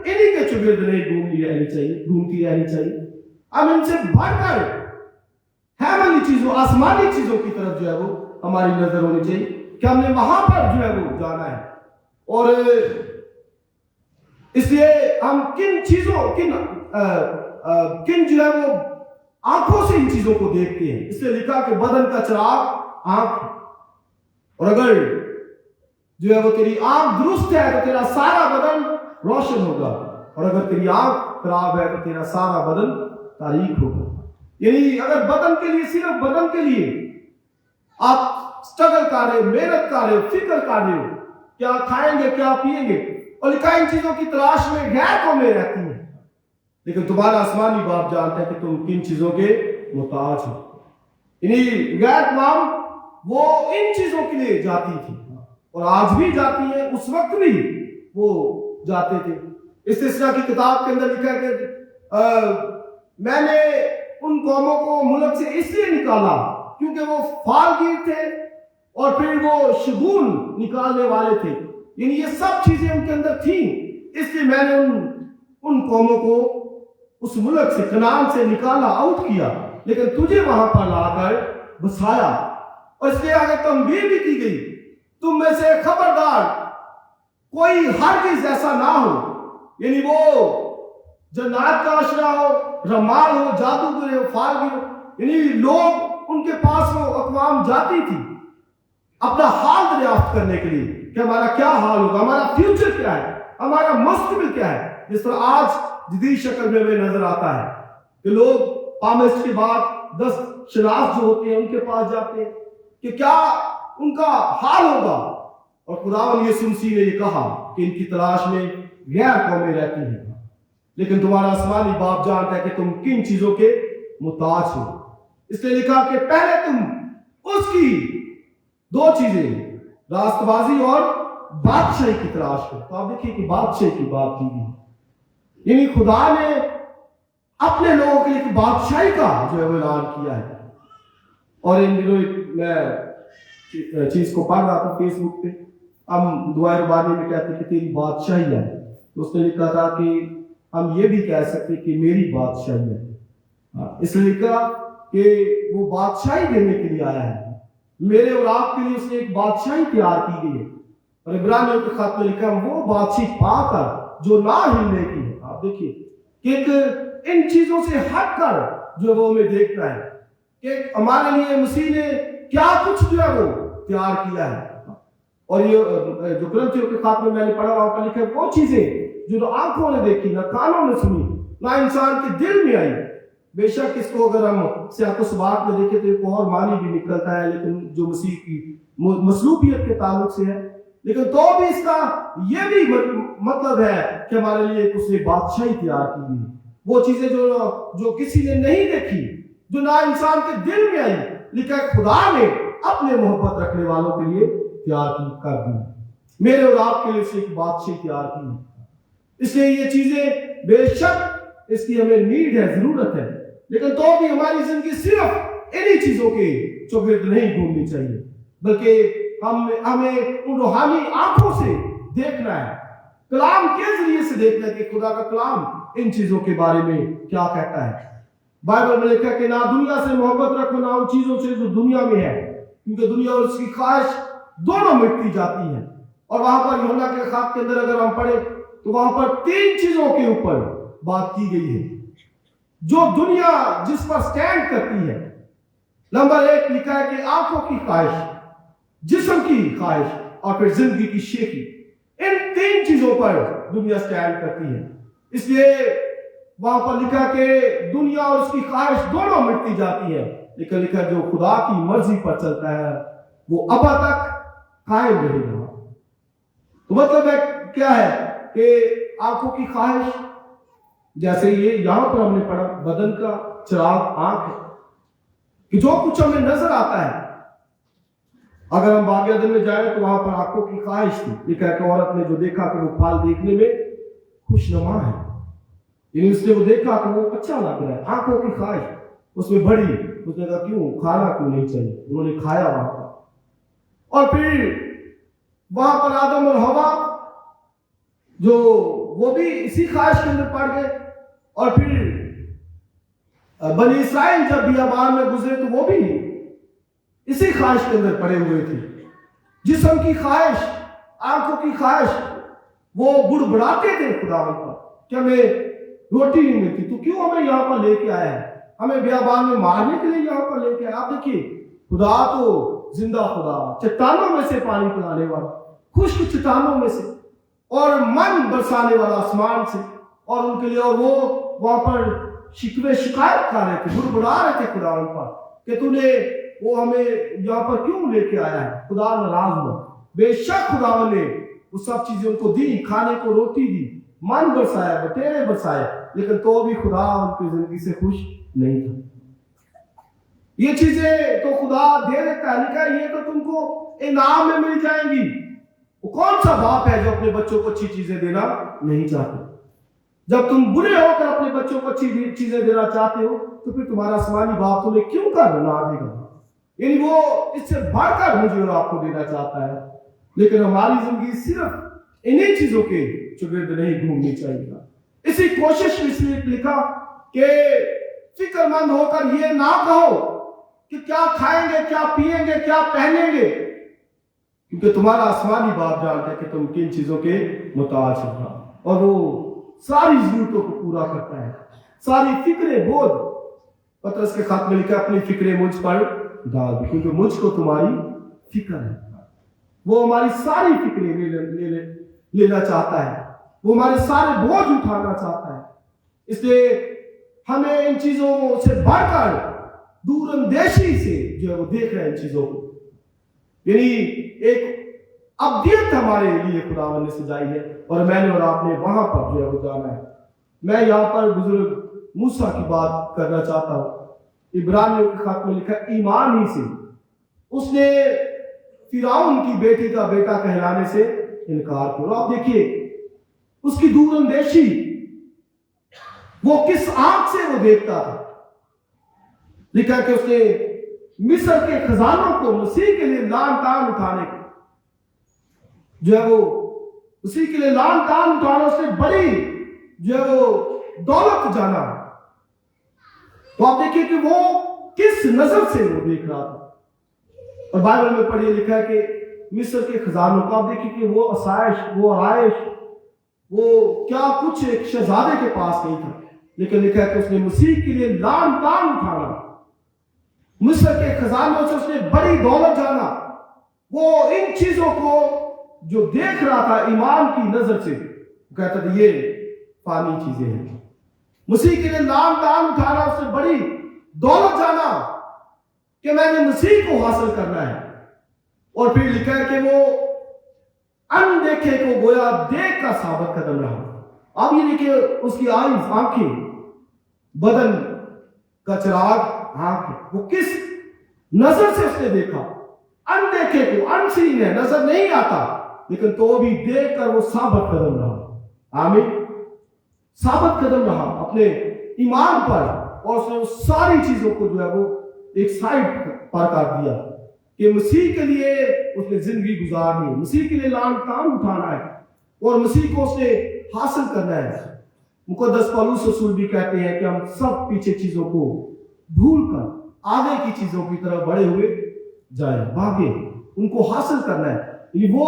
S3: انہی کے چگرد نہیں گھومتی رہنی چاہیے. ہم ان سے بڑھ کر ہیونلی چیزوں آسمانی چیزوں کی طرف جو ہے وہ ہماری نظر ہونی چاہیے کہ ہم نے وہاں پر جو ہے وہ جانا ہے. اور اس لیے ہم کن چیزوں کن جو ہے وہ آنکھوں سے ان چیزوں کو دیکھتے ہیں. اس لیے لکھا کہ بدن کا چراغ آنکھ ہے, اور اگر جو ہے وہ تیری آنکھ درست ہے تو تیرا سارا بدن روشن ہوگا, اور اگر تیری آنکھ خراب ہے تو تیرا سارا بدن تاریک ہوگا. یعنی اگر بدن کے لیے صرف بدن کے لیے آپ سٹرگل کر رہے ہو, محنت کر رہے ہو, فکر کر رہے ہو کیا کھائیں گے کیا پیئیں گے, اور لکھا ان چیزوں کی تلاش میں غیر قومیں رہتی ہیں, لیکن تمہارا آسمانی باپ جانتا ہے کہ تم کن چیزوں کے محتاج ہو. یعنی غیر قوم وہ ان چیزوں کے لیے جاتی تھی اور آج بھی جاتی ہیں, اس وقت بھی وہ جاتے تھے. استثنا کی کتاب کے اندر لکھا ہے کہ میں نے ان قوموں کو ملک سے اس لیے نکالا کیونکہ وہ فالگیر تھے اور پھر وہ شگون نکالنے والے تھے. یعنی یہ سب چیزیں ان کے اندر تھیں, اس لیے میں نے ان قوموں کو اس ملک سے کنعان سے نکالا, آؤٹ کیا, لیکن تجھے وہاں پر لا کر بسایا. اور اس لیے آگے تنبیہ بھی کی گئی تم میں سے خبردار کوئی ہرگز ایسا نہ ہو, یعنی وہ جنات کا عشرہ ہو, رمال ہو, جادوگر ہو, فالگیر ہو. یعنی لوگ ان کے پاس وہ اقوام جاتی تھی اپنا حال دریافت کرنے کے لیے کہ ہمارا کیا حال ہوگا, ہمارا فیوچر کیا ہے, ہمارا مستقبل کیا ہے. جس طرح آج جدید شکل میں ہمیں نظر آتا ہے کہ لوگ پامسٹ کے بعد 10 شناخت جو ہوتے ہیں ان کے پاس جاتے ہیں کہ کیا ان کا حال ہوگا. اور خداوند یسوع مسیح نے یہ کہا کہ ان کی تلاش میں غیر قومیں رہتی ہیں, لیکن تمہارا آسمانی باپ جانتا ہے کہ تم کن چیزوں کے محتاج ہو. اس لیے لکھا کہ پہلے تم اس کی 2 چیزیں راست بازی اور بادشاہی کی تلاش کرو. تو آپ دیکھیے کہ بادشاہی کی بات کی گئی, یعنی خدا نے اپنے لوگوں کے لیے ایک بادشاہی کا جو ہے وہ اعلان کیا ہے. اور ان دنوں میں چیز کو پڑھ رہا تھا فیس بک پہ, ہم دعائے ربانی میں کہتے ہیں کہ تیری بادشاہی ہے, تو اس نے لکھا تھا کہ ہم یہ بھی کہہ سکتے کہ میری بادشاہی ہے. اس نے لکھا کہ وہ بادشاہی دینے کے لیے آیا ہے, میرے اور آپ کے لیے اس نے ایک بادشاہی تیار کی گئی ہے. اور عبرانیوں کے خط میں لکھا وہ بادشاہی پا کر جو نہ ہلنے کی ہے. آپ دیکھیے کہ ایک ان چیزوں سے ہٹ کر جو وہ ہمیں دیکھنا ہے کہ ہمارے لیے مسیح نے کیا کچھ جو ہے وہ تیار کیا ہے. اور یہ جو کرنتھیوں کے خط میں نے پڑھا وہاں پر لکھا ہے وہ چیزیں جو آنکھوں نے دیکھی, نہ کانوں نے سنی, نہ انسان کے دل میں آئی. بے شک اس کو اگر ہم سیاق و سباق میں دیکھیں تو ایک اور معنی بھی نکلتا ہے, لیکن جو مسیح کی مصلوبیت کے تعلق سے ہے, لیکن تو بھی اس کا یہ بھی مطلب ہے کہ ہمارے لیے اس نے بادشاہی تیار کی ہے. وہ چیزیں جو کسی نے نہیں دیکھی, جو نہ انسان کے دل میں آئی, لکھا خدا نے اپنے محبت رکھنے والوں کے لیے تیار کر دی. میرے اور آپ کے لیے اس نے ایک بادشاہی تیار کی ہے. اس لیے یہ چیزیں بے شک اس کی ہمیں نیڈ ہے, ضرورت ہے, لیکن تو بھی ہماری زندگی صرف انہی چیزوں کے چوگرد نہیں گھومنی چاہیے, بلکہ ہمیں ان روحانی آنکھوں سے دیکھنا ہے, کلام کے ذریعے سے دیکھنا ہے کہ خدا کا کلام ان چیزوں کے بارے میں کیا کہتا ہے. بائبل میں لکھا کہ نہ دنیا سے محبت رکھو نہ ان چیزوں سے جو دنیا میں ہے, کیونکہ دنیا اور اس کی خواہش دونوں مٹتی جاتی ہیں. اور وہاں پر یوحنا کے خط کے اندر اگر ہم پڑھیں تو وہاں پر 3 چیزوں کے اوپر بات کی گئی ہے جو دنیا جس پر سٹینڈ کرتی ہے. नंबर 1 लिखा है कि आंखों की ख्वाहिश, जिस्म की ख्वाहिश और फिर जिंदगी की शेखी, इन 3 चीजों पर दुनिया स्टैंड करती है। इसलिए वहां पर लिखा कि दुनिया और उसकी ख्वाहिश दोनों मिटती जाती है, लेकिन लिखा जो खुदा की मर्जी पर चलता है वो अबा तक कायम रहेगा। तो मतलब है क्या है कि आंखों की ख्वाहिश, जैसे ये यहां पर हमने पढ़ा, बदन का चिराग आंख है, कि जो कुछ हमें नजर आता है, अगर हम बाग अदन में जाए तो वहां पर आंखों की ख्वाहिश थी। लिखा है कि औरत ने जो देखा कि वो फल देखने में खुशनुमा है, यानी उसने वो देखा कि वो अच्छा लग रहा है, आंखों की ख्वाहिश उसमें बढ़ी। उसने कहा क्यों, खाना क्यों नहीं चाहिए, उन्होंने खाया वहां पर। और फिर वहां पर आदम और हवा जो वो भी इसी ख्वाहिश के अंदर पड़ गए। और फिर बनी इस्राइल जब बियाबान में गुजरे तो वो भी इसी ख्वाहिश के अंदर पड़े हुए थे। जिस्म की ख्वाहिश, आंखों की ख्वाहिश, वो बुड़बुड़ाते थे खुदावंद पर कि हमें रोटी नहीं मिलती, तो क्यों हमें यहाँ पर लेके आया है, हमें बियाबान में मारने के लिए यहाँ पर लेके आया। आप देखिए, खुदा तो जिंदा खुदा, चट्टानों में से पानी पिलाने वाला, खुश्क चट्टानों में से, और मन बरसाने वाला आसमान से, और उनके लिए, और वो वहां पर शिकवे शिकायत कर रहे थे, बुड़बुड़ा रहे थे खुदा पर कि तूने वो हमें यहाँ पर क्यों लेके आया है। खुदा नाराज हुआ। बेशक खुदा ने वो सब चीजें उनको दी, खाने को रोटी दी, मन बरसाया, बटेरे बरसाए, लेकिन तो भी खुदा उनकी जिंदगी से खुश नहीं था। ये चीजें तो खुदा दे देता है, लिखा ये तो तुमको इनाम में मिल जाएंगी। वो कौन सा बाप है जो अपने बच्चों को अच्छी चीजें देना नहीं चाहते। जब तुम बुरे होकर अपने बच्चों को अच्छी चीजें देना चाहते हो, तो फिर तुम्हारा आसमानी बाप तुम्हें क्यों कर ना देगा, यानी वो इससे बढ़कर मुझे और आपको देना चाहता है। लेकिन हमारी जिंदगी सिर्फ इन्हीं चीजों के चुगिर्द नहीं घूमनी चाहिए। इसी कोशिश में इसलिए लिखा कि फिक्रमंद होकर ये ना कहो कि क्या खाएंगे, क्या पिएंगे, क्या पहनेंगे, क्योंकि तुम्हारा आसमानी बाप जानता है कि तुम किन चीजों के मुताज हो, और वो सारी जरूरतों को पूरा करता है। सारी फिक्रें बोझ, पतरस के खत में लिखा, अपनी फिक्रें मुझ पर डाल दो, क्योंकि मुझको तुम्हारी फिक्र है। वो हमारी सारी फिक्रें लेना चाहता है, वो हमारे सारे बोझ उठाना चाहता है। इसलिए हमें इन चीजों से बढ़कर दूरअंदेशी से जो है वो देख रहे हैं इन चीजों को, यानी एक अब्दियत हमारे लिए खुदावंद ने सजाई है, और मैंने और आपने वहां पर जो है वो जाना है। मैं यहाँ पर बुजुर्ग मूसा की बात करना चाहता हूँ। इब्रानियों के खत में लिखा, ईमान ही से उसने फिरौन की बेटी का बेटा कहलाने से इनकार किया। आप देखिए उसकी दूरअंदेशी, वो किस आंख से वो देखता था। लिखा कि उसने मिस्र के खजानों को मसीह के लिए लान तान उठाने को जो है वो उसी के लिए लान तान उठाना, उसने बड़ी जो है वो दौलत जाना। तो आप देखिए कि वो किस नजर से वो देख रहा था। और बाइबल में पढ़िए, लिखा है कि मिस्र के खजानों को आप देखिए कि वो आसाइश, वो आराइश, वो क्या कुछ एक शहजादे के पास नहीं था, लेकिन लिखा है कि उसने मसीह के लिए लान तान उठाना, मिस्र के खजानों से उसने बड़ी दौलत जाना। वो इन चीजों को जो देख रहा था ईमान की नजर से, कहता था ये फानी चीजें हैं। मसीह के लिए लान तान उठाना, उसने बड़ी दौलत जाना कि मैंने मसीह को हासिल करना है। और फिर लिखा है कि वो अनदेखे को गोया देख का साबित कदम रहा। अब ये देखिए उसकी आंखें, बदन का चिराग आंख, वो किस नजर से उसने देखा। अनदेखे को, अनसीन है, नजर नहीं आता, लेकिन तो भी देखकर वो साबित कदम रहा। आमीन, साबित कदम रहा अपने ईमान पर, और उसने वो सारी चीजों को जो है वो एक साइड पर कर दिया कि मसीह के लिए उसने जिंदगी गुजारनी है, मसीह के लिए लान तान उठाना है, और मसीह को उसने हासिल करना है। मुकद्दस पौलुस रसूल भी कहते हैं कि हम सब पीछे चीजों को भूलकर आगे की चीजों की तरफ बढ़े हुए जाए, भागे, उनको हासिल करना है। वो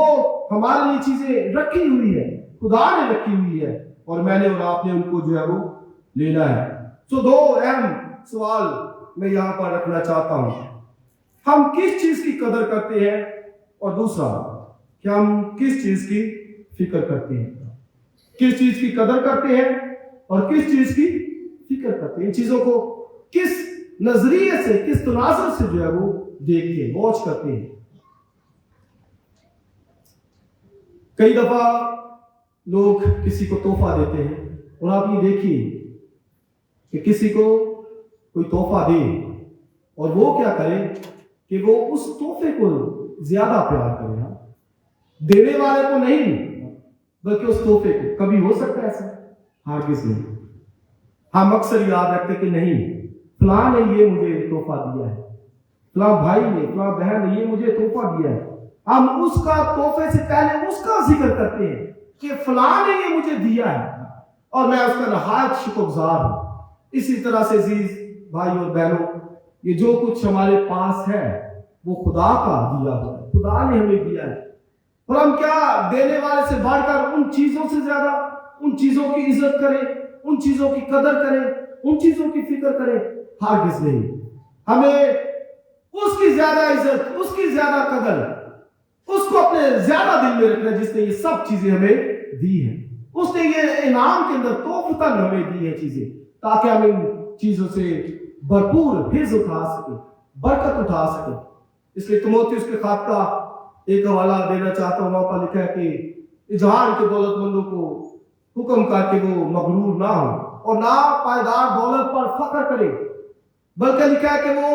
S3: हमारे लिए चीजें रखी हुई है, खुदा ने रखी हुई है, और मैंने और आपने उनको जो है वो लेना है। तो दो अहम सवाल मैं यहाँ पर रखना चाहता हूँ। हम किस चीज की कदर करते हैं, और दूसरा कि हम किस चीज की फिक्र करते हैं। किस चीज की कदर करते हैं और किस चीज की फिक्र करते हैं। इन चीजों को किस नजरिए से, किस तनाजुर से जो है वो देखते हैं, वॉच करते हैं। कई दफा लोग किसी को तोहफा देते हैं, और आप ये देखिए कि किसी को कोई तोहफा दे और वो क्या करे कि वो उस तोहफे को ज्यादा प्यार करे, देने वाले को नहीं बल्कि उस तोहफे को। कभी हो सकता है ऐसा? हरगिज़ नहीं। हम अक्सर याद रखते कि नहीं, फलां ने ये मुझे तोहफा दिया है, फलां भाई ने, फलां बहन ने ये मुझे तोहफा दिया है। हम उसका तोहफे से पहले उसका जिक्र करते हैं कि फलां ने ये मुझे दिया है और मैं उसका नहायत शुक्रगुजार हूं। इसी तरह से अजीज भाई और बहनों, ये जो कुछ हमारे पास है वो खुदा का दिया हुआ है, खुदा ने हमें दिया है। और हम क्या देने वाले से बढ़कर उन चीजों से ज्यादा उन चीजों की इज्जत करें, उन चीजों की कदर करें, उन चीजों की फिक्र करें? हरगिज़ नहीं। हमें उसकी ज्यादा इज्जत, उसकी ज्यादा कदर, उसको अपने ज्यादा दिल में रखना जिसने ये सब चीजें हमें दी है। उसने ये इनाम के अंदर तोहफतन हमें दी है चीजें, ताकि हम इन चीजों से भरपूर हिज़्ज़ उठा सके, बरकत उठा सके। इसलिए तीमुथियुस के खत का एक हवाला देना चाहता हूं। वहां पर लिखा है कि जहान के दौलतमंदों को हुक्म करके वो मगरूर ना हो और ना पायदार दौलत पर फख्र करे, बल्कि लिखा है कि वो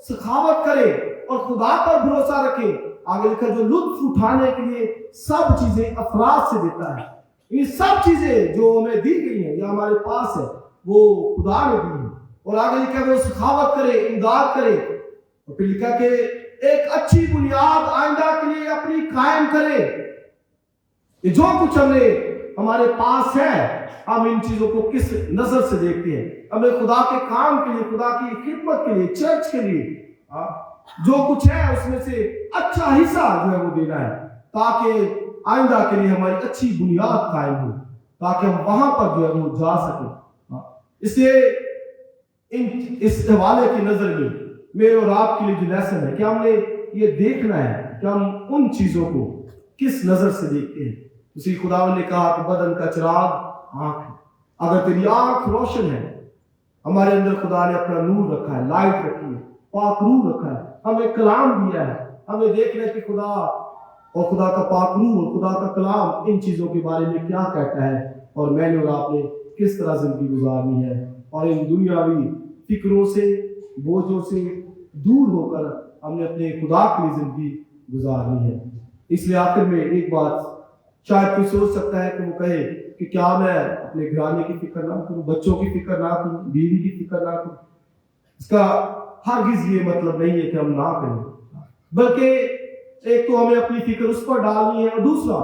S3: सखावत करे और खुदा पर भरोसा रखे। आगे लिखा है जो लुत्फ उठाने के लिए सब चीजें अफराद से देता है। ये सब चीजें जो हमें दी गई है या हमारे पास है वो खुदा ने दी है। और आगे लिखा है वो सखावत करे, इमदाद करे। और फिर लिखा कि एक अच्छी बुनियाद आइंदा के लिए अपनी कायम करे। ये जो कुछ हमारे पास है, हम इन चीजों को किस नजर से देखते हैं? हमें खुदा के काम के लिए, खुदा की खिदमत के लिए, चर्च के लिए जो कुछ है उसमें से अच्छा हिस्सा जो है वो देना है, ताकि आइंदा के लिए हमारी अच्छी बुनियाद कायम हो, ताकि हम वहां पर जो है वो जा सके। इसलिए इस हवाले की नजर में मेरे और आपके लिए जो लेसन है कि हमने ये देखना है कि हम उन चीजों को किस नजर से देखते हैं। उसी खुदावंद ने कहा कि बदन का चिराग आंख है। अगर तेरी आंख रोशन है, हमारे अंदर खुदा ने अपना नूर रखा है, लाइट रखी है, पाक रूह रखा है, हमें कलाम दिया है। हमें देखना है कि खुदा और खुदा का पाक रूह और खुदा का कलाम इन चीजों के बारे में क्या कहता है, और मैंने और आपने किस तरह जिंदगी गुजारनी है, और इन दुनियावी फिक्रों से, बोझों से दूर होकर हमने अपने खुदा के लिए जिंदगी गुजारनी है। इसलिए आखिर में एक बात शायद कोई सोच सकता है कि वो कहे कि क्या मैं अपने घराने की फिक्र ना करूं, बच्चों की फिक्र ना करूं, बीवी की फिक्र ना करूं? इसका हरगिज़ ये मतलब नहीं है कि हम ना करें, बल्कि एक तो हमें अपनी फिक्र उस पर डालनी है, और दूसरा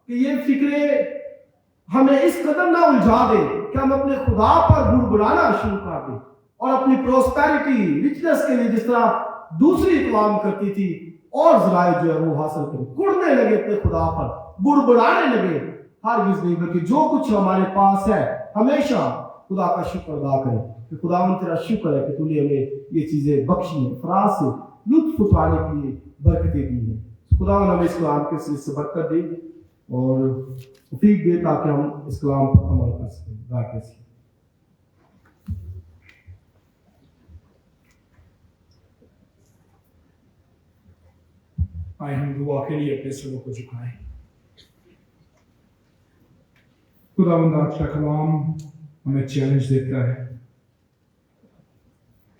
S3: कि ये फिक्रें हमें इस कदर ना उलझा दे कि हम अपने खुदा पर बुड़बुड़ाना शुरू कर दें और अपनी प्रोस्पेरिटी, रिचनेस के लिए जिस तरह दूसरी इकवाम करती थी और जराए जो है वो हासिल करें, कुड़ने लगे अपने खुदा पर, बुड़बुड़ाने लगे। हरगिज़ नहीं, बल्कि जो कुछ हमारे पास है हमेशा खुदा का शुक्र अदा करें कि खुदावंद तेरा शुक्र है कि तूने हमें ये चीजें बख्शी हैं, फराज से लुत्फ उठाने के लिए बरकतें दी हैं। खुदावंद हमें इस कलाम के सिलसिले से बरकत दे और तौफीक दे ताकि हम इस कलाम पर अमल कर सकें। God bless you.
S1: आए हम दुआ के लिए अपने सरों को झुकाएं। खुदावंद आज का कलाम हमें चैलेंज देता है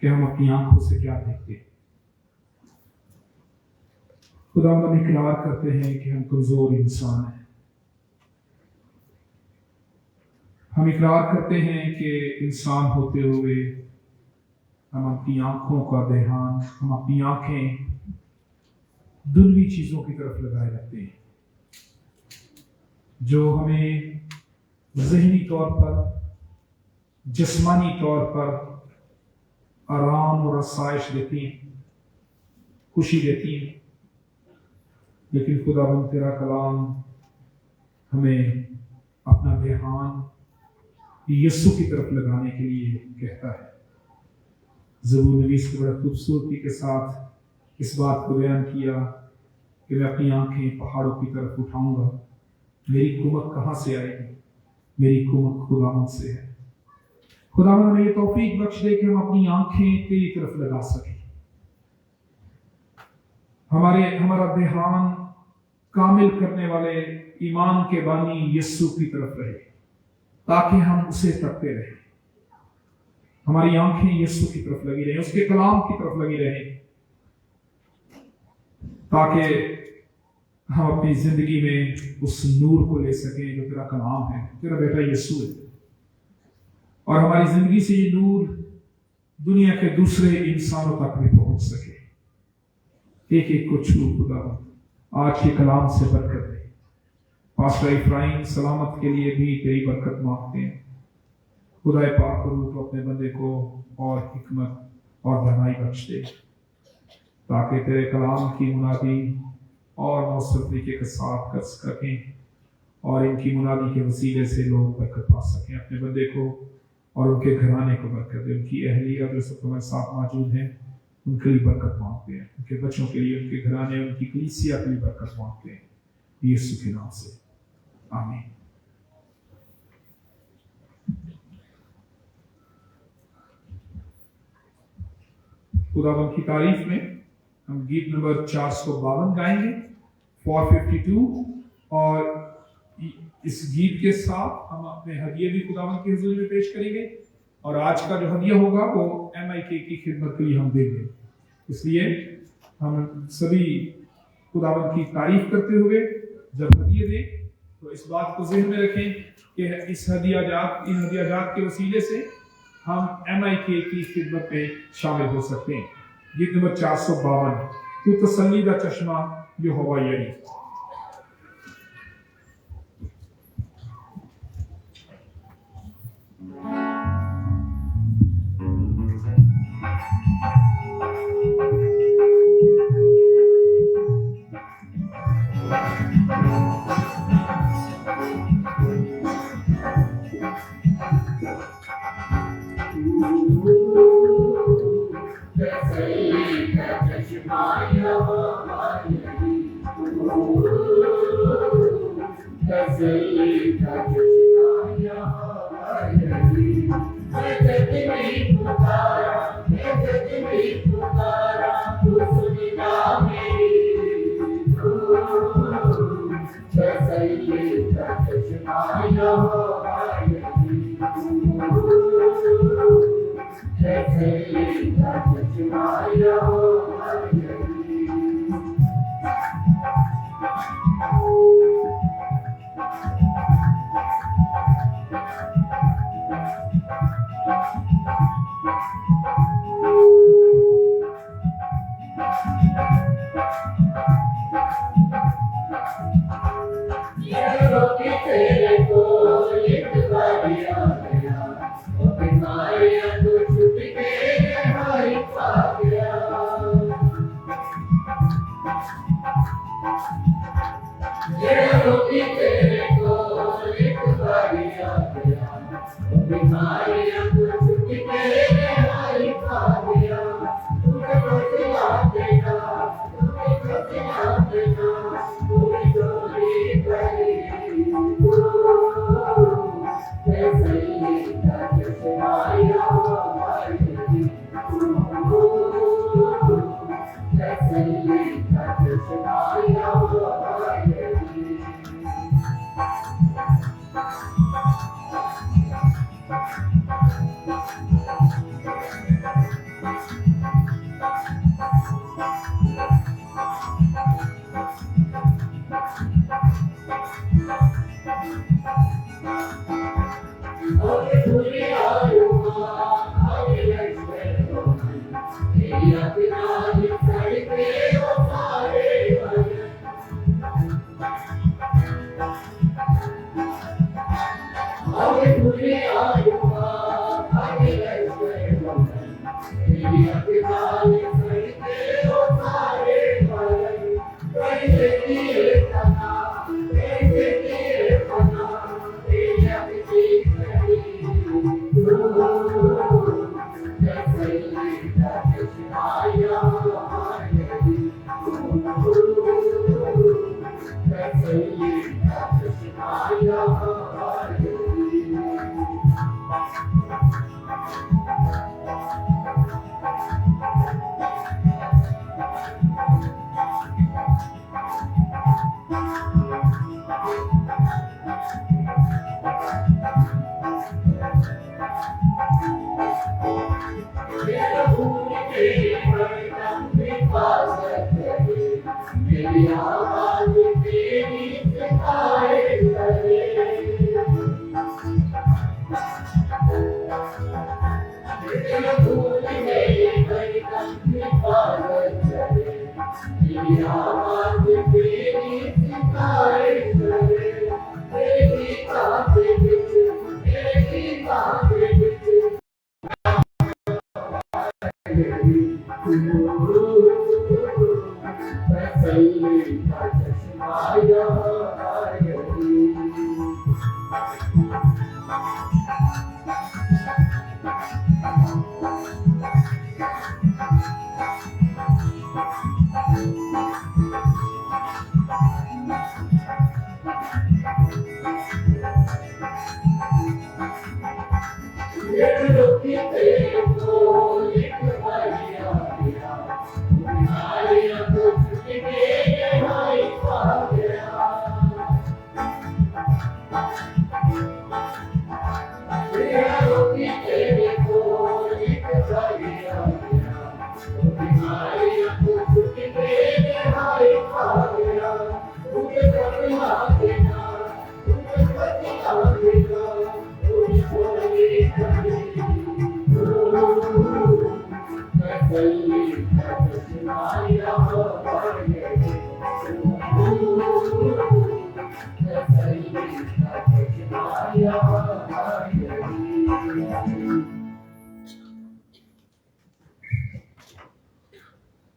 S1: कि हम अपनी आंखों से क्या देखते हैं। खुदावंद हम इकरार करते हैं कि हम कमजोर इंसान हैं। हम इकरार करते हैं कि इंसान होते हुए हम अपनी आंखों का ध्यान, हम अपनी आंखें दुनियावी चीजों की तरफ लगाए रखते हैं, जो हमें ज़हनी तौर पर, जिस्मानी तौर पर आराम और आसाइश देती हैं, खुशी देती हैं। लेकिन खुदावंद तेरा कलाम हमें अपना ध्यान यीशु की तरफ लगाने के लिए कहता है। ज़बूर नवीस की बड़ी खूबसूरती के साथ इस बात को बयान किया कि मैं अपनी आंखें पहाड़ों की तरफ उठाऊंगा, मेरी कुमत कहाँ से आएगी, मेरी कुमत खुदावंद से है। खुदावंद हमें ये तौफीक बख्श दे कि हम अपनी आंखें तेरी तरफ लगा सकें, हमारा ध्यान कामिल करने वाले ईमान के बानी यीशु की तरफ रहे, ताकि हम उसे तकते रहें। हमारी आंखें यीशु की तरफ लगी रहें, उसके कलाम की तरफ लगी रहें, ताकि हम अपनी जिंदगी में उस नूर को ले सकें जो तेरा कलाम है, तेरा बेटा यीशु है, और हमारी जिंदगी से ये नूर दुनिया के दूसरे इंसानों तक भी पहुंच सके। एक एक को छू खुदा आज के कलाम से बरकत दे। पास्टर इब्राहिम सलामत के लिए भी तेरी बरकत मांगते हैं। खुदा पाक रूह तो अपने बंदे को और हिकमत और भलाई बख्श दे, ताकि तेरे कलाम की मुनादी और मौसम तरीके के साथ कर सकें, और इनकी मुनादी के वसीले से लोग बरकत पा सकें। अपने बंदे को और उनके घराने को बरकत दे। उनकी अहलिया जो सब तुम्हारे साथ मौजूद हैं, उनके लिए बरकत मांगते हैं। उनके बच्चों के लिए, उनके घराने, उनकी कलीसिया के लिए बरकत मांगते हैं, यीशु के नाम से, आमीन। खुदावंद की तारीफ में हम गीत नंबर 452 गाएंगे, 452, और इस गीत के साथ हम अपने हदिये भी खुदावंद के हुजूर में पेश करेंगे, और आज का जो हदिया होगा वो MIK की खिदमत के लिए हम देंगे। इसलिए हम सभी खुदावंद की तारीफ करते हुए जब हदिये दें तो इस बात को ज़हन में रखें कि इन हदिया जात के वसीले से हम MIK की खिदमत में शामिल हो सकते हैं। गीत नंबर 452, तू तसल्ली दा चश्मा यहोवा यरी।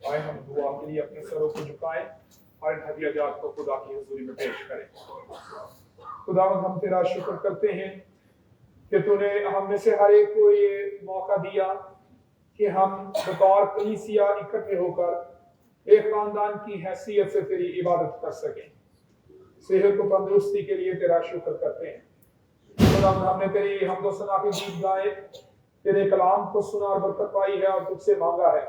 S1: आए हम दुआ के लिए अपने सरों को झुकाएं और इन हदियाजात को खुदा की हुजूरी में पेश करें। खुदावंद हम तेरा शुक्र करते हैं कि तूने हम में से हर एक को ये मौका दिया कि हम बतौर कलीसिया इकट्ठे होकर एक खानदान की हैसियत से तेरी इबादत कर सकें। सेहत को तंदुरुस्ती के लिए तेरा शुक्र करते हैं। खुदावंद हमने तेरी हमदो सना के गीत गाए, तेरे कलाम को सुना और बरकत पाई है और तुझसे मांगा है,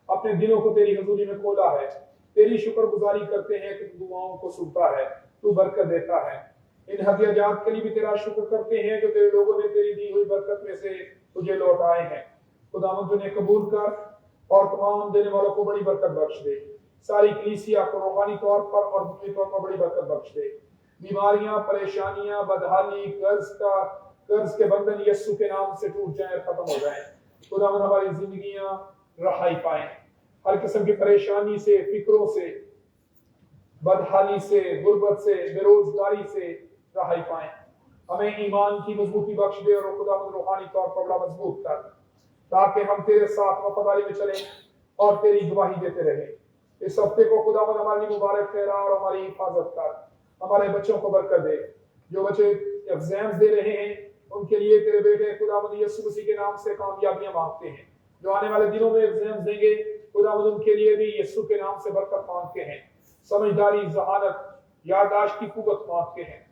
S1: अपने दिलों को तेरी हजूरी में खोला है। तेरी शुक्रगुजारी करते हैं कि तू दुआओं को सुनता है, तू बरकत देता है। इन हदियाजात के लिए भी तेरा शुक्र करते हैं जो तेरे लोगों ने तेरी दी हुई बरकत में से तुझे लौटाए हैं। खुदावंद उन्हें कबूल कर और तमाम देने वालों को बड़ी बरकत बख्श दे। सारी कलीसिया को रूहानी तौर पर और दिली तौर पर बड़ी बरकत बख्श दे। बीमारियां, परेशानियां, बदहाली, कर्ज के बंधन यीशु के नाम से टूट जाएं और खत्म हो जाएं। खुदावंद हमारी जिंदगियां रहाई पाएं हर किस्म की परेशानी से, फिक्रों से, बदहाली से, गुर्बत से, बेरोजगारी से रहाई पाएं। हमें ईमान की मजबूती बख्श दे और खुदावंद रूहानी तौर पर बड़ा मजबूत कर, ताकि हम तेरे साथ वफादारी में चलें और तेरी गवाही देते रहें। इस हफ्ते को खुदावंद हमारे लिए मुबारक ठहरा और हमारी हिफाजत कर। हमारे बच्चों को बरकत दे। जो बच्चे एग्जाम्स दे रहे हैं उनके लिए तेरे बेटे खुदावंद यीशु मसीह के नाम से कामयाबियां मांगते हैं। जो आने वाले दिनों में एग्जाम्स देंगे खुदावंद उनके लिए भी यीशु के नाम से बरकत मांगते हैं। समझदारी, जहानत, याददाश्त की कुव्वत मांगते हैं।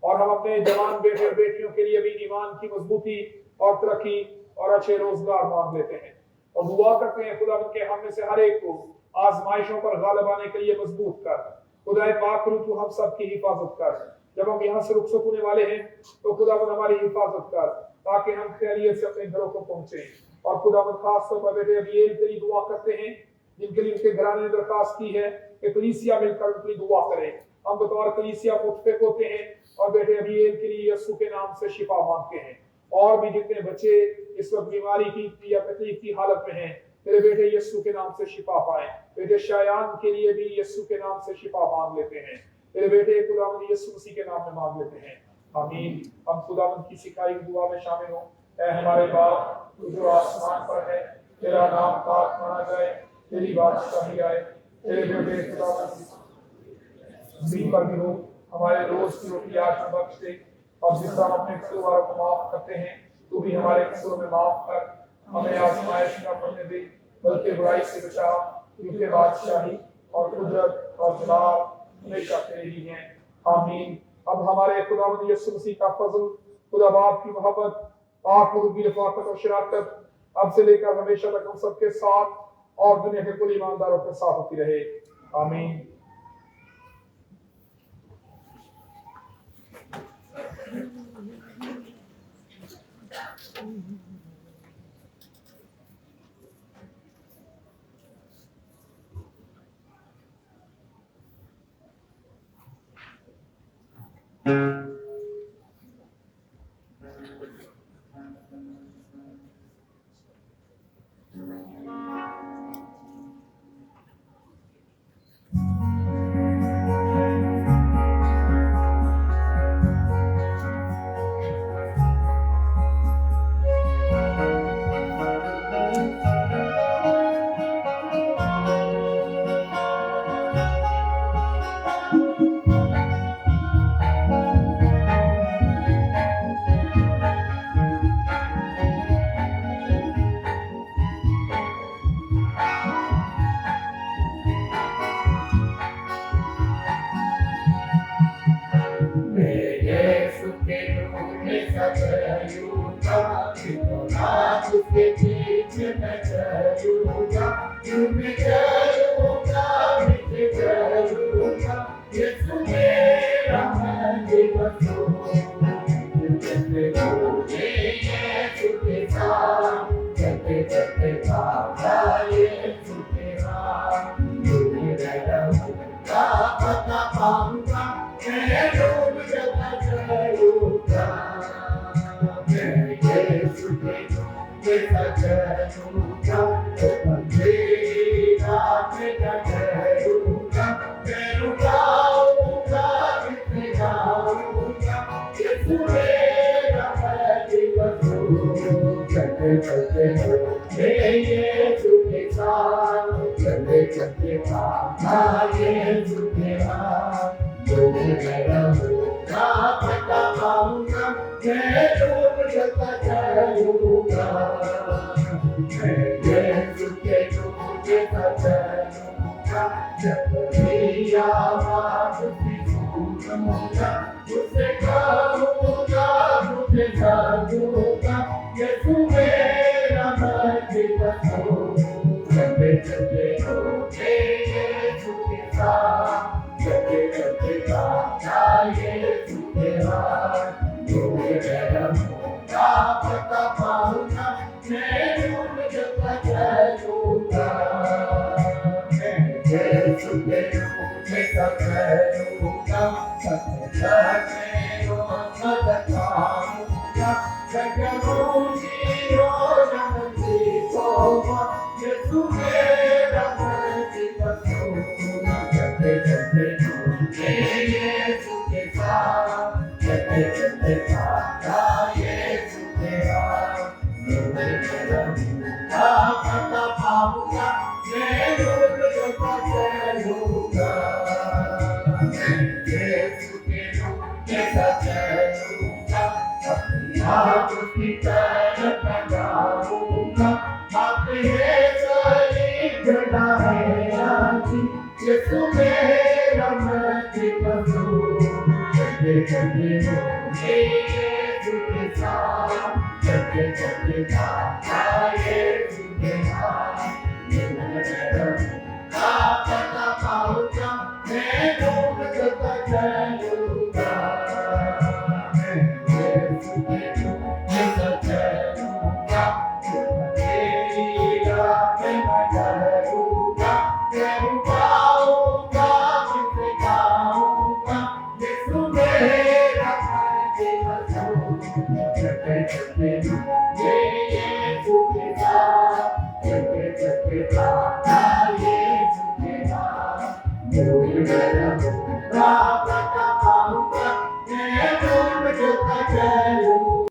S1: और हम अपने जवान बेटे और बेटियों के लिए भी ईमान की मजबूती और तरक्की और अच्छे रोजगार मांग लेते हैं और दुआ करते हैं खुदावंद के हम में से हर एक को आजमाइशों पर गालिब आने के लिए मजबूत कर। खुदाए पाक तू हम सब की हिफाजत कर। जब हम यहाँ से रुखसत होने वाले हैं तो खुदावंद हमारी हिफाजत कर, ताकि हम खैरियत से अपने घरों को पहुंचे। और खुदावंद खास तौर पर बेटे अबीएल के लिए दुआ करते हैं, जिनके लिए उनके घराने ने दरखास्त की है कि कलीसिया मिलकर उनकी दुआ करें। हम बतौर कलीसिया मुतफिक होते हैं और बेटे अबीएल के लिए यीशु के नाम से शिफा मांगते हैं। और भी जितने बच्चे इस वक्त बीमारी की या तकलीफ की हालत में हैं, तेरे बेटे यीशु के नाम से शिफा पाए। बेटे शायान के लिए भी यीशु के नाम से शिफा मांग लेते हैं। तेरे बेटे खुदावंद यीशु मसीह के नाम में मांग लेते हैं, आमीन। हम खुदावंद की सिखाई दुआ में शामिल हों। ऐ हमारे बाप तू जो आसमान पर है, तेरा नाम पाक माना जाए, तेरी बादशाही आए, तेरे बेटे खुदावंद जमीन पर भी हो। हमारे रोज की रोटी आज हमें बख्श दे, और जिस तरह हम अपने कसूरवारों को माफ करते हैं तू भी हमारे कसूरों में माफ कर। हमें आजमाइश न पड़ने दे, बल्कि बुराई से बचा, क्योंकि बादशाही और कुदरत और जलाल हमेशा तेरी ही है, आमीन। अब हमारे खुदावंद यीशु मसीह का फजल, खुदा बाप की मोहब्बत, पाक रूह की रफाकत और शराकत अब से लेकर हमेशा तक हम सबके साथ और दुनिया के कुल ईमानदारों के साथ होती रहे, आमीन।